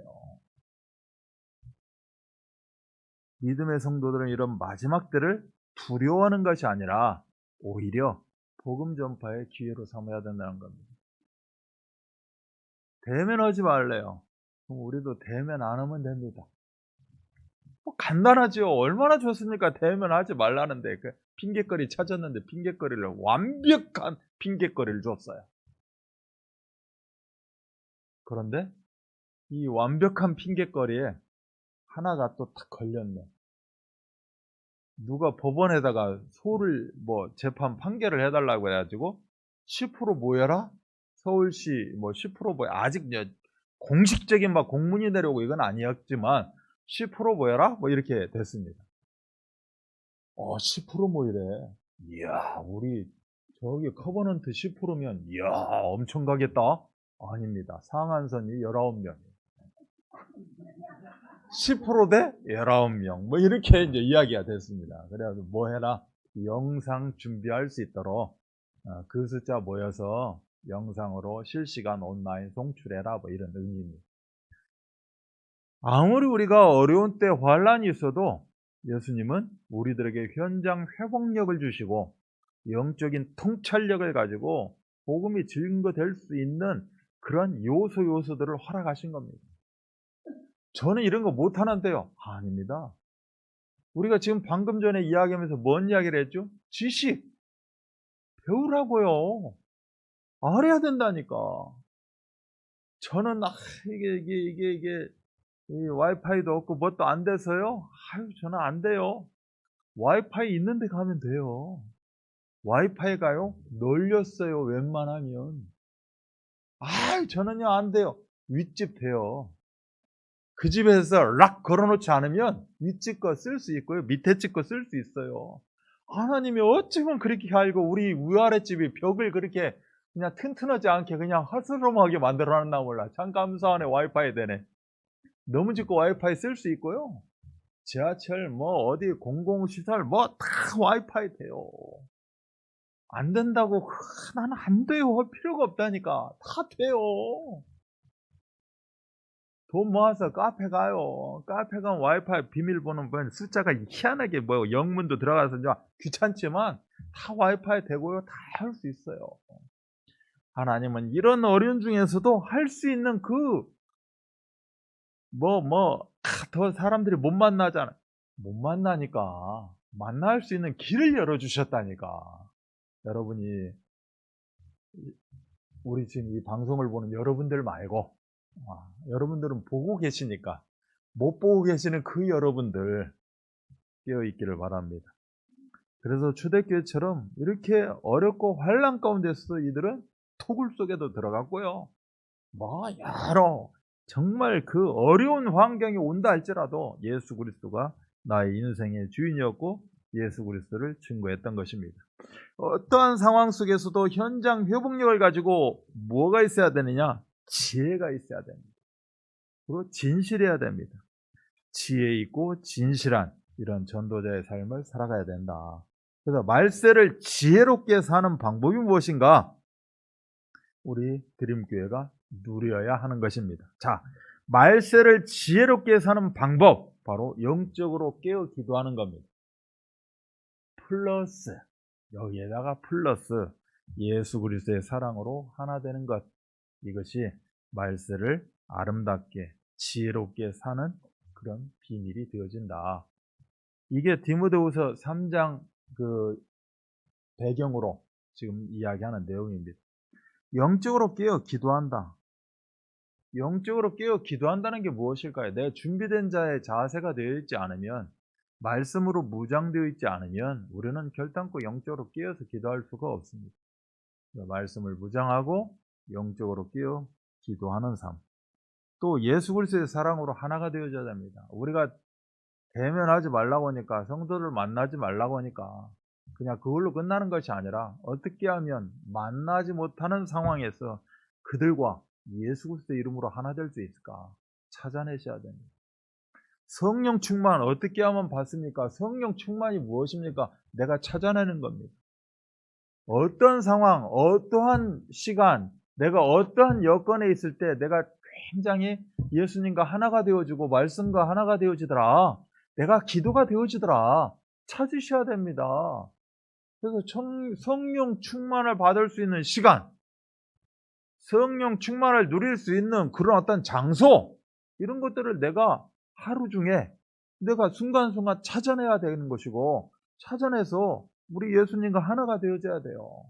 믿음의 성도들은 이런 마지막 때를 두려워하는 것이 아니라 오히려 복음 전파의 기회로 삼아야 된다는 겁니다. 대면하지 말래요. 그럼 우리도 대면 안 하면 됩니다. 간단하죠. 얼마나 좋습니까? 대면하지 말라는데 그 핑계거리 찾았는데 핑계거리를 완벽한 핑계거리를 줬어요. 그런데 이 완벽한 핑계거리에 하나가 또 딱 걸렸네. 누가 법원에다가 소를 재판 판결을 해달라고 해가지고 10% 모여라? 서울시 10% 모여. 아직 공식적인 공문이 내려오고 이건 아니었지만 10% 모여라? 이렇게 됐습니다. 10% 모이래. 이야, 우리 저기 커버넌트 10%면 이야, 엄청 가겠다. 아닙니다. 상한선이 19명. 10% 대 19명. 이렇게 이제 이야기가 됐습니다. 그래가지고 해라? 영상 준비할 수 있도록 그 숫자 모여서 영상으로 실시간 온라인 송출해라. 이런 의미입니다. 아무리 우리가 어려운 때 환란이 있어도 예수님은 우리들에게 현장 회복력을 주시고 영적인 통찰력을 가지고 복음이 증거될 수 있는 그런 요소들을 허락하신 겁니다. 저는 이런 거 못하는데요. 아닙니다. 우리가 지금 방금 전에 이야기하면서 뭔 이야기를 했죠? 지식. 배우라고요. 알아야 된다니까. 저는 이게 와이파이도 없고 뭣도 안 돼서요. 저는 안 돼요. 와이파이 있는 데 가면 돼요. 와이파이가요? 널렸어요. 웬만하면. 저는요 안 돼요. 윗집 돼요. 그 집에서 락 걸어놓지 않으면 윗집 거 쓸 수 있고요. 밑에 집 거 쓸 수 있어요. 하나님이 어찌면 그렇게 알고 우리 위아랫집이 벽을 그렇게 그냥 튼튼하지 않게 그냥 허스름하게 만들어놨나 몰라. 참 감사하네. 와이파이 되네. 너무 짓고 와이파이 쓸 수 있고요. 지하철 뭐 어디 공공시설 뭐 다 와이파이 돼요. 안 된다고 나는 안 돼요 할 필요가 없다니까. 다 돼요. 돈 모아서 카페 가요. 카페 가면 와이파이 비밀번호 숫자가 희한하게 뭐 영문도 들어가서 이제 귀찮지만 다 와이파이 되고요. 다 할 수 있어요. 하나님은 이런 어려움 중에서도 할 수 있는 더 사람들이 못 만나잖아. 못 만나니까 만날 수 있는 길을 열어주셨다니까. 여러분이 우리 지금 이 방송을 보는 여러분들 말고 여러분들은 보고 계시니까 못 보고 계시는 그 여러분들 깨어있기를 바랍니다. 그래서 초대교회처럼 이렇게 어렵고 환난 가운데서도 이들은 토굴 속에도 들어갔고요. 여러 정말 그 어려운 환경이 온다 할지라도 예수 그리스도가 나의 인생의 주인이었고 예수 그리스도를 증거했던 것입니다. 어떠한 상황 속에서도 현장 회복력을 가지고 뭐가 있어야 되느냐? 지혜가 있어야 됩니다. 그리고 진실해야 됩니다. 지혜 있고 진실한 이런 전도자의 삶을 살아가야 된다. 그래서 말세를 지혜롭게 사는 방법이 무엇인가? 우리 드림교회가 누려야 하는 것입니다. 자, 말세를 지혜롭게 사는 방법, 바로 영적으로 깨어 기도하는 겁니다. 플러스, 여기에다가 플러스 예수 그리스도의 사랑으로 하나 되는 것, 이것이 말세를 아름답게 지혜롭게 사는 그런 비밀이 되어진다. 이게 디모데후서 3장 그 배경으로 지금 이야기하는 내용입니다. 영적으로 깨어 기도한다. 영적으로 깨어 기도한다는 게 무엇일까요? 내가 준비된 자의 자세가 되어 있지 않으면, 말씀으로 무장되어 있지 않으면 우리는 결단코 영적으로 깨어서 기도할 수가 없습니다. 말씀을 무장하고 영적으로 깨어 기도하는 삶. 또 예수 그리스도의 사랑으로 하나가 되어져야 됩니다. 우리가 대면하지 말라고 하니까, 성도를 만나지 말라고 하니까 그냥 그걸로 끝나는 것이 아니라 어떻게 하면 만나지 못하는 상황에서 그들과 예수 그리스도의 이름으로 하나 될 수 있을까 찾아내셔야 됩니다. 성령 충만 어떻게 하면 받습니까? 성령 충만이 무엇입니까? 내가 찾아내는 겁니다. 어떤 상황, 어떠한 시간, 내가 어떠한 여건에 있을 때 내가 굉장히 예수님과 하나가 되어지고 말씀과 하나가 되어지더라, 내가 기도가 되어지더라 찾으셔야 됩니다. 그래서 성령 충만을 받을 수 있는 시간, 성령 충만을 누릴 수 있는 그런 어떤 장소, 이런 것들을 내가 하루 중에 내가 순간순간 찾아내야 되는 것이고, 찾아내서 우리 예수님과 하나가 되어져야 돼요.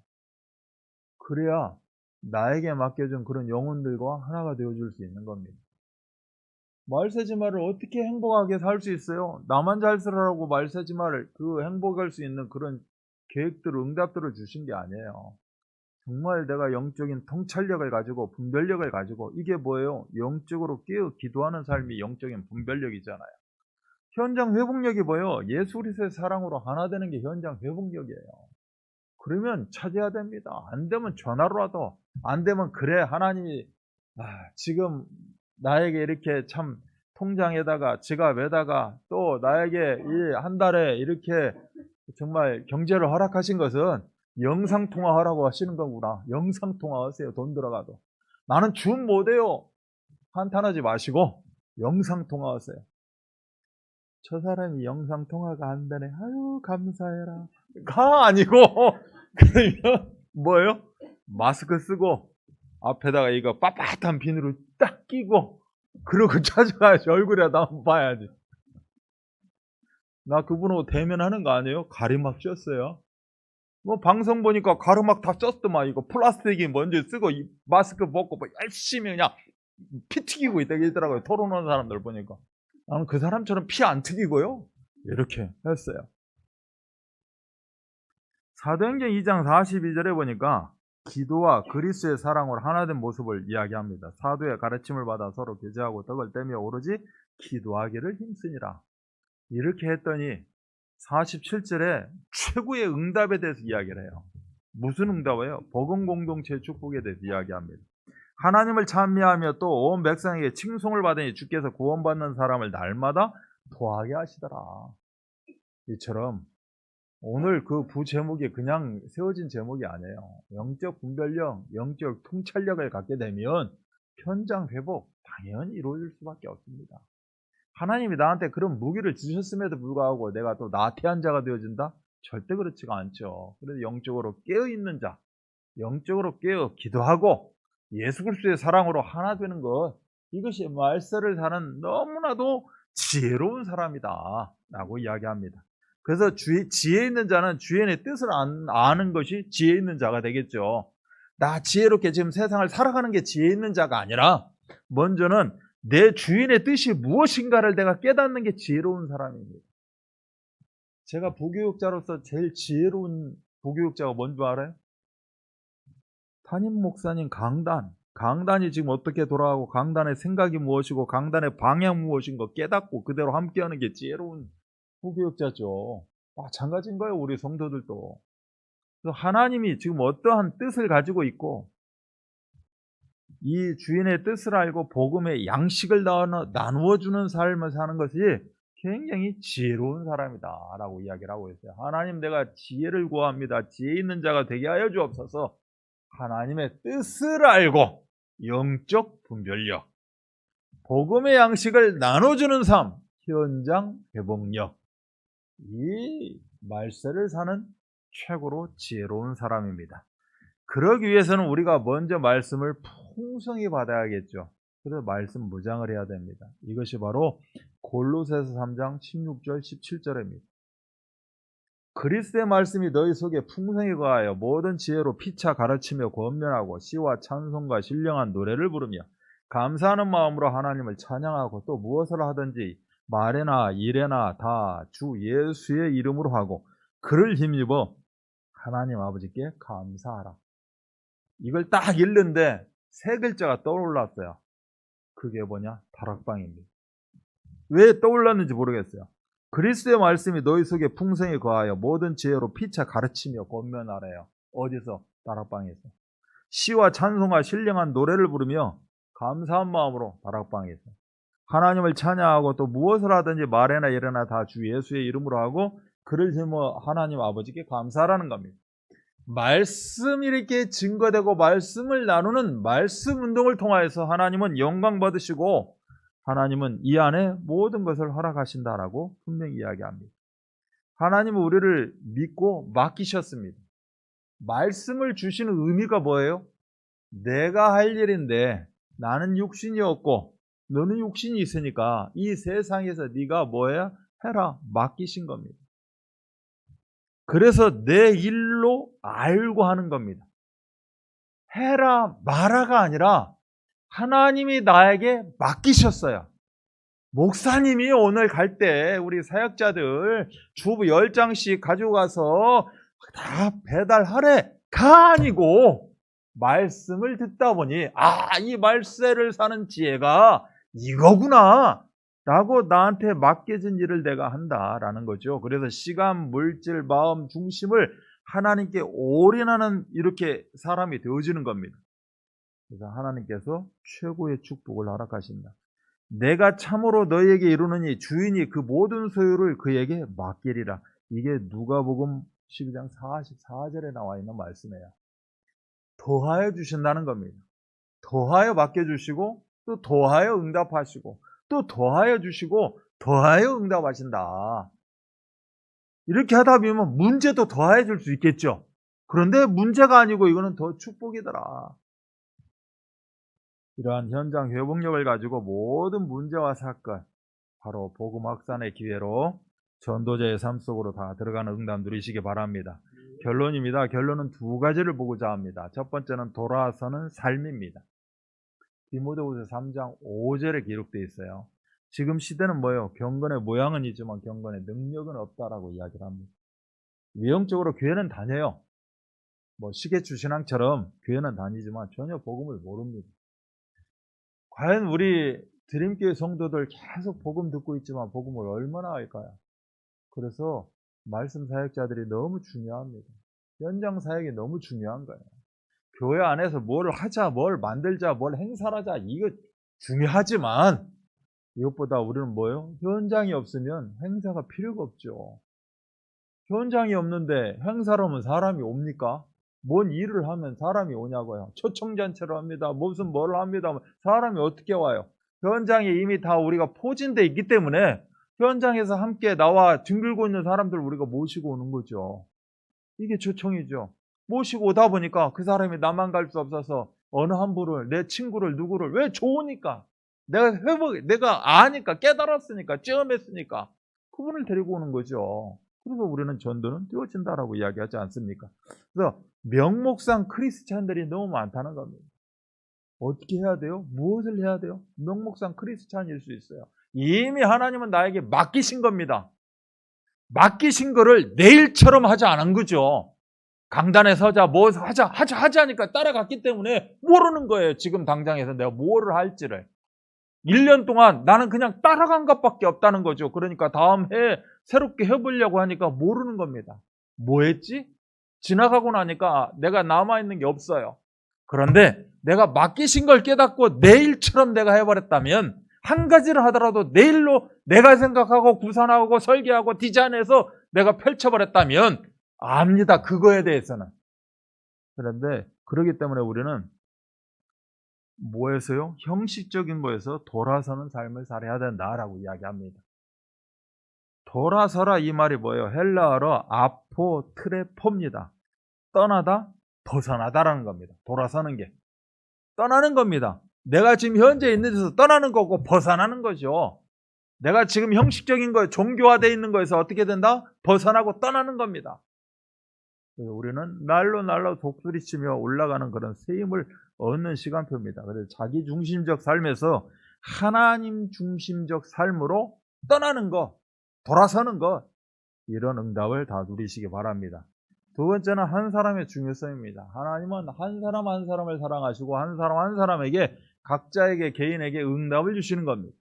그래야 나에게 맡겨준 그런 영혼들과 하나가 되어줄 수 있는 겁니다. 말세지마를 어떻게 행복하게 살 수 있어요? 나만 잘 살아라고 말세지마를 행복할 수 있는 그런 계획들을, 응답들을 주신 게 아니에요. 정말 내가 영적인 통찰력을 가지고 분별력을 가지고, 이게 뭐예요? 영적으로 깨어 기도하는 삶이 영적인 분별력이잖아요. 현장 회복력이 뭐예요? 예수 그리스도의 사랑으로 하나 되는 게 현장 회복력이에요. 그러면 찾아야 됩니다. 안 되면 전화로라도, 안 되면 그래 하나님이 지금 나에게 이렇게 참 통장에다가 지갑에다가 또 나에게 이 한 달에 이렇게 정말 경제를 허락하신 것은 영상통화하라고 하시는 거구나. 영상통화하세요. 돈 들어가도. 나는 줌 못해요. 한탄하지 마시고 영상통화하세요. 저 사람이 영상통화가 안 되네. 아유 감사해라. 가 아니고 그러면 뭐예요? 마스크 쓰고 앞에다가 이거 빳빳한 비누로 딱 끼고 그러고 찾아가야지. 얼굴이라도 한번 봐야지. 나 그분하고 대면하는 거 아니에요? 가리막 쪘어요. 뭐 방송 보니까 가르막 다 쪘더만. 이거 플라스틱이 먼저 쓰고 이 마스크 벗고 뭐 열심히 그냥 피 튀기고 있다 그러더라고요. 토론하는 사람들 보니까. 나는 그 사람처럼 피 안 튀기고요. 이렇게 했어요. 사도행전 2장 42절에 보니까 기도와 그리스도의 사랑으로 하나 된 모습을 이야기합니다. 사도의 가르침을 받아 서로 교제하고 떡을 떼며 오로지 기도하기를 힘쓰니라. 이렇게 했더니 47절에 최고의 응답에 대해서 이야기를 해요. 무슨 응답이에요? 복음 공동체의 축복에 대해서 이야기합니다. 하나님을 찬미하며 또 온 백성에게 칭송을 받으니 주께서 구원받는 사람을 날마다 도하게 하시더라. 이처럼 오늘 그 부제목이 그냥 세워진 제목이 아니에요. 영적 분별력, 영적 통찰력을 갖게 되면 현장 회복 당연히 이루어질 수밖에 없습니다. 하나님이 나한테 그런 무기를 주셨음에도 불구하고 내가 또 나태한 자가 되어진다? 절대 그렇지가 않죠. 그래서 영적으로 깨어있는 자, 영적으로 깨어 기도하고 예수 그리스도의 사랑으로 하나 되는 것, 이것이 말세를 사는 너무나도 지혜로운 사람이다 라고 이야기합니다. 그래서 지혜 있는 자는 주인의 뜻을 아는 것이 지혜 있는 자가 되겠죠. 나 지혜롭게 지금 세상을 살아가는 게 지혜 있는 자가 아니라 먼저는 내 주인의 뜻이 무엇인가를 내가 깨닫는 게 지혜로운 사람입니다. 제가 부교육자로서 제일 지혜로운 부교육자가 뭔지 알아요? 담임 목사님 강단이 지금 어떻게 돌아가고 강단의 생각이 무엇이고 강단의 방향 무엇인 거 깨닫고 그대로 함께하는 게 지혜로운 부교육자죠. 마찬가지인 거예요. 우리 성도들도. 그래서 하나님이 지금 어떠한 뜻을 가지고 있고 이 주인의 뜻을 알고 복음의 양식을 나누어 주는 삶을 사는 것이 굉장히 지혜로운 사람이다 라고 이야기를 하고 있어요. 하나님, 내가 지혜를 구합니다. 지혜 있는 자가 되게 하여 주옵소서. 하나님의 뜻을 알고 영적 분별력, 복음의 양식을 나눠주는 삶, 현장 회복력, 이 말세를 사는 최고로 지혜로운 사람입니다. 그러기 위해서는 우리가 먼저 말씀을 풍성히 받아야겠죠. 그래서 말씀 무장을 해야 됩니다. 이것이 바로 골로새서 3장 16절 17절입니다. 그리스도의 말씀이 너희 속에 풍성히 거하여 모든 지혜로 피차 가르치며 권면하고 시와 찬송과 신령한 노래를 부르며 감사하는 마음으로 하나님을 찬양하고 또 무엇을 하든지 말에나 일에나 다 주 예수의 이름으로 하고 그를 힘입어 하나님 아버지께 감사하라. 이걸 딱 읽는데 세 글자가 떠올랐어요. 그게 뭐냐? 다락방입니다. 왜 떠올랐는지 모르겠어요. 그리스도의 말씀이 너희 속에 풍성히 거하여 모든 지혜로 피차 가르치며 권면하래요. 어디서? 다락방에서. 시와 찬송과 신령한 노래를 부르며 감사한 마음으로 다락방에서 하나님을 찬양하고 또 무엇을 하든지 말에나 일에나 다 주 예수의 이름으로 하고 그를 힘입어 하나님 아버지께 감사하라는 겁니다. 말씀이 이렇게 증거되고 말씀을 나누는 말씀 운동을 통하여서 하나님은 영광 받으시고 하나님은 이 안에 모든 것을 허락하신다라고 분명히 이야기합니다. 하나님은 우리를 믿고 맡기셨습니다. 말씀을 주시는 의미가 뭐예요? 내가 할 일인데 나는 육신이 없고 너는 육신이 있으니까 이 세상에서 네가 뭐야? 해라. 맡기신 겁니다. 그래서 내 일로 알고 하는 겁니다. 해라 마라가 아니라 하나님이 나에게 맡기셨어요. 목사님이 오늘 갈 때 우리 사역자들 주부 10장씩 가지고 가서 다 배달하래가 아니고 말씀을 듣다 보니 이 말세를 사는 지혜가 이거구나 라고 나한테 맡겨진 일을 내가 한다라는 거죠. 그래서 시간, 물질, 마음 중심을 하나님께 올인하는 이렇게 사람이 되어지는 겁니다. 그래서 하나님께서 최고의 축복을 허락하신다. 내가 참으로 너희에게 이루느니 주인이 그 모든 소유를 그에게 맡기리라. 이게 누가복음 12장 44절에 나와 있는 말씀이에요. 더하여 주신다는 겁니다. 더하여 맡겨주시고 또 더하여 응답하시고 또 더하여 주시고 더하여 응답하신다. 이렇게 하다 보면 문제도 더하여 줄 수 있겠죠. 그런데 문제가 아니고 이거는 더 축복이더라. 이러한 현장 회복력을 가지고 모든 문제와 사건, 바로 복음 확산의 기회로 전도자의 삶 속으로 다 들어가는 응답 누리시기 바랍니다. 결론입니다. 결론은 두 가지를 보고자 합니다. 첫 번째는 돌아서는 삶입니다. 디모데후서 3장 5절에 기록되어 있어요. 지금 시대는 뭐예요? 경건의 모양은 있지만 경건의 능력은 없다라고 이야기를 합니다. 외형적으로 교회는 다녀요. 시계추신앙처럼 교회는 다니지만 전혀 복음을 모릅니다. 과연 우리 드림교회 성도들 계속 복음 듣고 있지만 복음을 얼마나 할까요? 그래서 말씀 사역자들이 너무 중요합니다. 현장 사역이 너무 중요한 거예요. 교회 안에서 뭘 하자, 뭘 만들자, 뭘 행사를 하자, 이거 중요하지만 이것보다 우리는 뭐예요? 현장이 없으면 행사가 필요가 없죠. 현장이 없는데 행사를 하면 사람이 옵니까? 뭔 일을 하면 사람이 오냐고요. 초청잔치를 합니다. 무슨 뭘 합니다. 사람이 어떻게 와요? 현장에 이미 다 우리가 포진되어 있기 때문에 현장에서 함께 나와 뒹굴고 있는 사람들 우리가 모시고 오는 거죠. 이게 초청이죠. 모시고 오다 보니까 그 사람이 나만 갈 수 없어서 어느 한 분을, 내 친구를, 누구를, 왜 좋으니까 내가 아니까, 깨달았으니까, 체험했으니까 그분을 데리고 오는 거죠. 그래서 우리는 전도는 되어진다라고 이야기하지 않습니까? 그래서 명목상 크리스찬들이 너무 많다는 겁니다. 어떻게 해야 돼요? 무엇을 해야 돼요? 명목상 크리스찬일 수 있어요. 이미 하나님은 나에게 맡기신 겁니다. 맡기신 거를 내일처럼 하지 않은 거죠. 강단에 서자, 뭐 하자니까 따라갔기 때문에 모르는 거예요. 지금 당장에서 내가 뭐를 할지를. 1년 동안 나는 그냥 따라간 것밖에 없다는 거죠. 그러니까 다음 해에 새롭게 해보려고 하니까 모르는 겁니다. 뭐 했지? 지나가고 나니까 내가 남아있는 게 없어요. 그런데 내가 맡기신 걸 깨닫고 내일처럼 내가 해버렸다면, 한 가지를 하더라도 내일로 내가 생각하고 구상하고 설계하고 디자인해서 내가 펼쳐버렸다면 압니다. 그거에 대해서는. 그런데 그렇기 때문에 우리는 뭐에서요? 형식적인 거에서 돌아서는 삶을 살아야 된다라고 이야기합니다. 돌아서라 이 말이 뭐예요? 헬라어로 아포트레포입니다. 떠나다, 벗어나다라는 겁니다. 돌아서는 게. 떠나는 겁니다. 내가 지금 현재 있는 데서 떠나는 거고 벗어나는 거죠. 내가 지금 형식적인 거, 종교화되어 있는 거에서 어떻게 된다? 벗어나고 떠나는 겁니다. 우리는 날로 독수리치며 올라가는 그런 세임을 얻는 시간표입니다. 그래서 자기 중심적 삶에서 하나님 중심적 삶으로 떠나는 것, 돌아서는 것, 이런 응답을 다 누리시기 바랍니다. 두 번째는 한 사람의 중요성입니다. 하나님은 한 사람 한 사람을 사랑하시고 한 사람 한 사람에게 각자에게 개인에게 응답을 주시는 겁니다.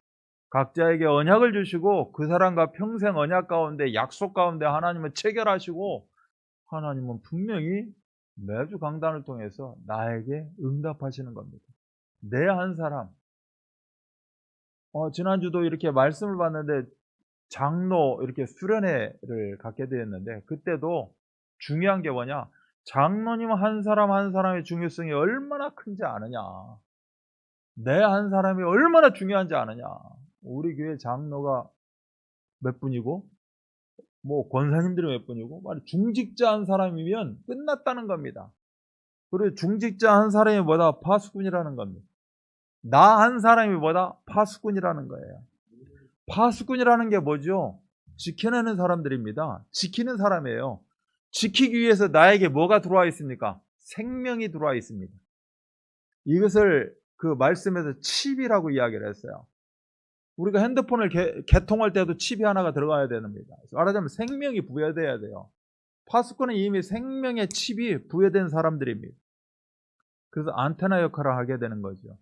각자에게 언약을 주시고 그 사람과 평생 언약 가운데, 약속 가운데 하나님은 체결하시고 하나님은 분명히 매주 강단을 통해서 나에게 응답하시는 겁니다. 내 한 사람. 지난주도 이렇게 말씀을 봤는데 장로 이렇게 수련회를 갖게 되었는데, 그때도 중요한 게 뭐냐? 장로님 한 사람 한 사람의 중요성이 얼마나 큰지 아느냐? 내 한 사람이 얼마나 중요한지 아느냐? 우리 교회 장로가 몇 분이고 뭐 권사님들이 몇 분이고 중직자 한 사람이면 끝났다는 겁니다. 그리고 중직자 한 사람이 뭐다? 파수꾼이라는 겁니다. 나 한 사람이 뭐다? 파수꾼이라는 거예요. 파수꾼이라는 게 뭐죠? 지켜내는 사람들입니다. 지키는 사람이에요. 지키기 위해서 나에게 뭐가 들어와 있습니까? 생명이 들어와 있습니다. 이것을 그 말씀에서 칩이라고 이야기를 했어요. 우리가 핸드폰을 개통할 때도 칩이 하나가 들어가야 됩니다. 말하자면 생명이 부여돼야 돼요. 파수꾼은 이미 생명의 칩이 부여된 사람들입니다. 그래서 안테나 역할을 하게 되는 거죠.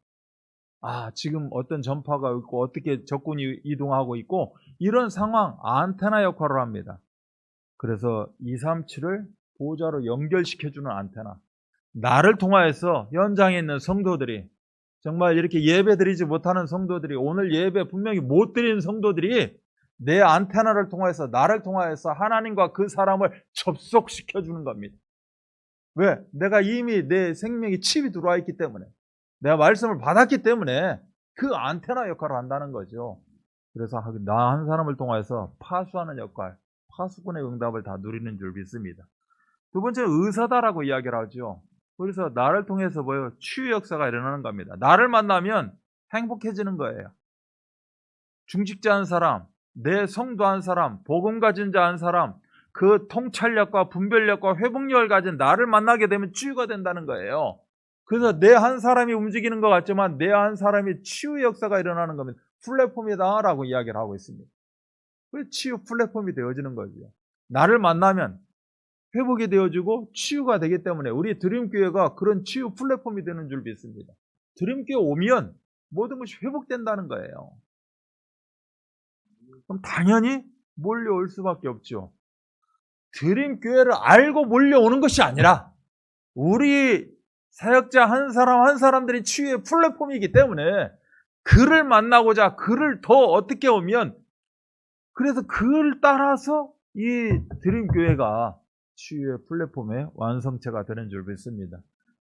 지금 어떤 전파가 있고 어떻게 적군이 이동하고 있고 이런 상황, 안테나 역할을 합니다. 그래서 237을 보호자로 연결시켜주는 안테나. 나를 통하여서 현장에 있는 성도들이, 정말 이렇게 예배 드리지 못하는 성도들이, 오늘 예배 분명히 못 드리는 성도들이 내 안테나를 통해서, 나를 통하여서 하나님과 그 사람을 접속시켜주는 겁니다. 왜? 내가 이미 내 생명이 칩이 들어와 있기 때문에, 내가 말씀을 받았기 때문에 그 안테나 역할을 한다는 거죠. 그래서 나 한 사람을 통해서 파수하는 역할, 파수꾼의 응답을 다 누리는 줄 믿습니다. 두 번째는 의사다라고 이야기를 하죠. 그래서 나를 통해서 뭐예요? 치유 역사가 일어나는 겁니다. 나를 만나면 행복해지는 거예요. 중직자 한 사람, 내 성도 한 사람, 복음 가진 자 한 사람, 그 통찰력과 분별력과 회복력을 가진 나를 만나게 되면 치유가 된다는 거예요. 그래서 내 한 사람이 움직이는 것 같지만 내 한 사람이 치유 역사가 일어나는 겁니다. 플랫폼이다라고 이야기를 하고 있습니다. 그 치유 플랫폼이 되어지는 거죠. 나를 만나면 회복이 되어지고 치유가 되기 때문에 우리 드림교회가 그런 치유 플랫폼이 되는 줄 믿습니다. 드림교회 오면 모든 것이 회복된다는 거예요. 그럼 당연히 몰려올 수밖에 없죠. 드림교회를 알고 몰려오는 것이 아니라 우리 사역자 한 사람 한 사람들이 치유의 플랫폼이기 때문에 그를 만나고자 그를 더 어떻게 오면 그래서 그를 따라서 이 드림교회가 치유의 플랫폼의 완성체가 되는 줄 믿습니다.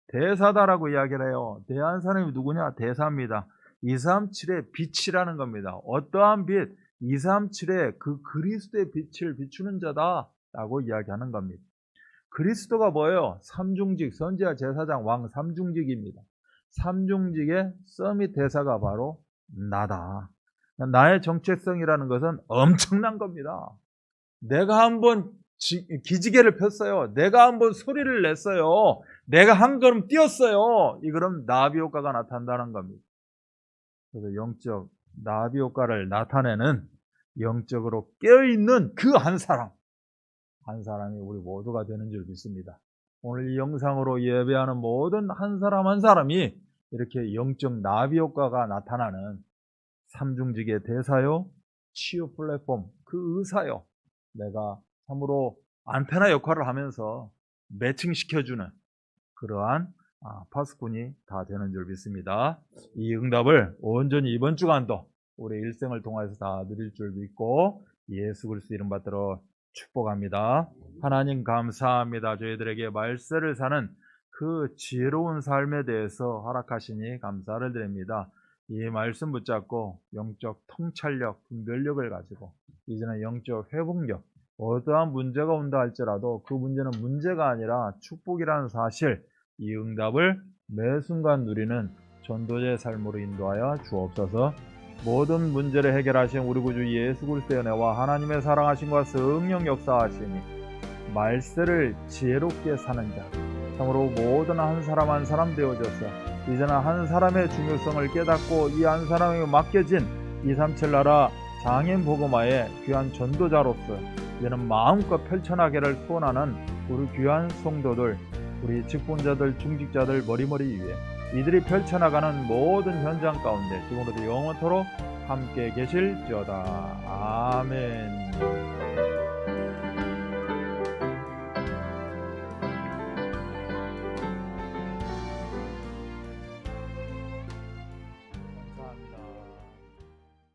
대사다라고 이야기를 해요. 대한 사람이 누구냐? 대사입니다. 237의 빛이라는 겁니다. 어떠한 빛? 237의 그 그리스도의 빛을 비추는 자다라고 이야기하는 겁니다. 그리스도가 뭐예요? 삼중직, 선지자, 제사장, 왕 삼중직입니다. 삼중직의 서밋 대사가 바로 나다. 나의 정체성이라는 것은 엄청난 겁니다. 내가 한번 기지개를 폈어요. 내가 한번 소리를 냈어요. 내가 한 걸음 뛰었어요. 이 그럼 나비 효과가 나타난다는 겁니다. 그래서 영적 나비 효과를 나타내는 영적으로 깨어있는 그 한 사람이 우리 모두가 되는 줄 믿습니다. 오늘 이 영상으로 예배하는 모든 한 사람 한 사람이 이렇게 영적 나비 효과가 나타나는 삼중직의 대사요, 치유 플랫폼, 그 의사요. 내가 참으로 안테나 역할을 하면서 매칭시켜주는 그러한 파수꾼이 다 되는 줄 믿습니다. 이 응답을 온전히 이번 주간도 우리 일생을 통해서 다 누릴 줄 믿고 예수 그리스도 이름 받들어 축복합니다. 하나님 감사합니다. 저희들에게 말세를 사는 그 지혜로운 삶에 대해서 허락하시니 감사를 드립니다. 이 말씀 붙잡고 영적 통찰력, 분별력을 가지고 이제는 영적 회복력, 어떠한 문제가 온다 할지라도 그 문제는 문제가 아니라 축복이라는 사실, 이 응답을 매 순간 누리는 전도자의 삶으로 인도하여 주옵소서. 모든 문제를 해결하신 우리 구주 예수 그리스도의 은혜와 하나님의 사랑하심과 성령 역사하시니 말세를 지혜롭게 사는 자, 참으로 모든 한 사람 한 사람 되어져서 이제는 한 사람의 중요성을 깨닫고 이 한 사람에게 맡겨진 237 나라 장인 복음화의 귀한 전도자로서 이제는 마음껏 펼쳐나가기를 소원하는 우리 귀한 성도들, 우리 직분자들, 중직자들 머리머리 위에 이들이 펼쳐나가는 모든 현장 가운데 지금부터 영원토록 함께 계실지어다. 아멘.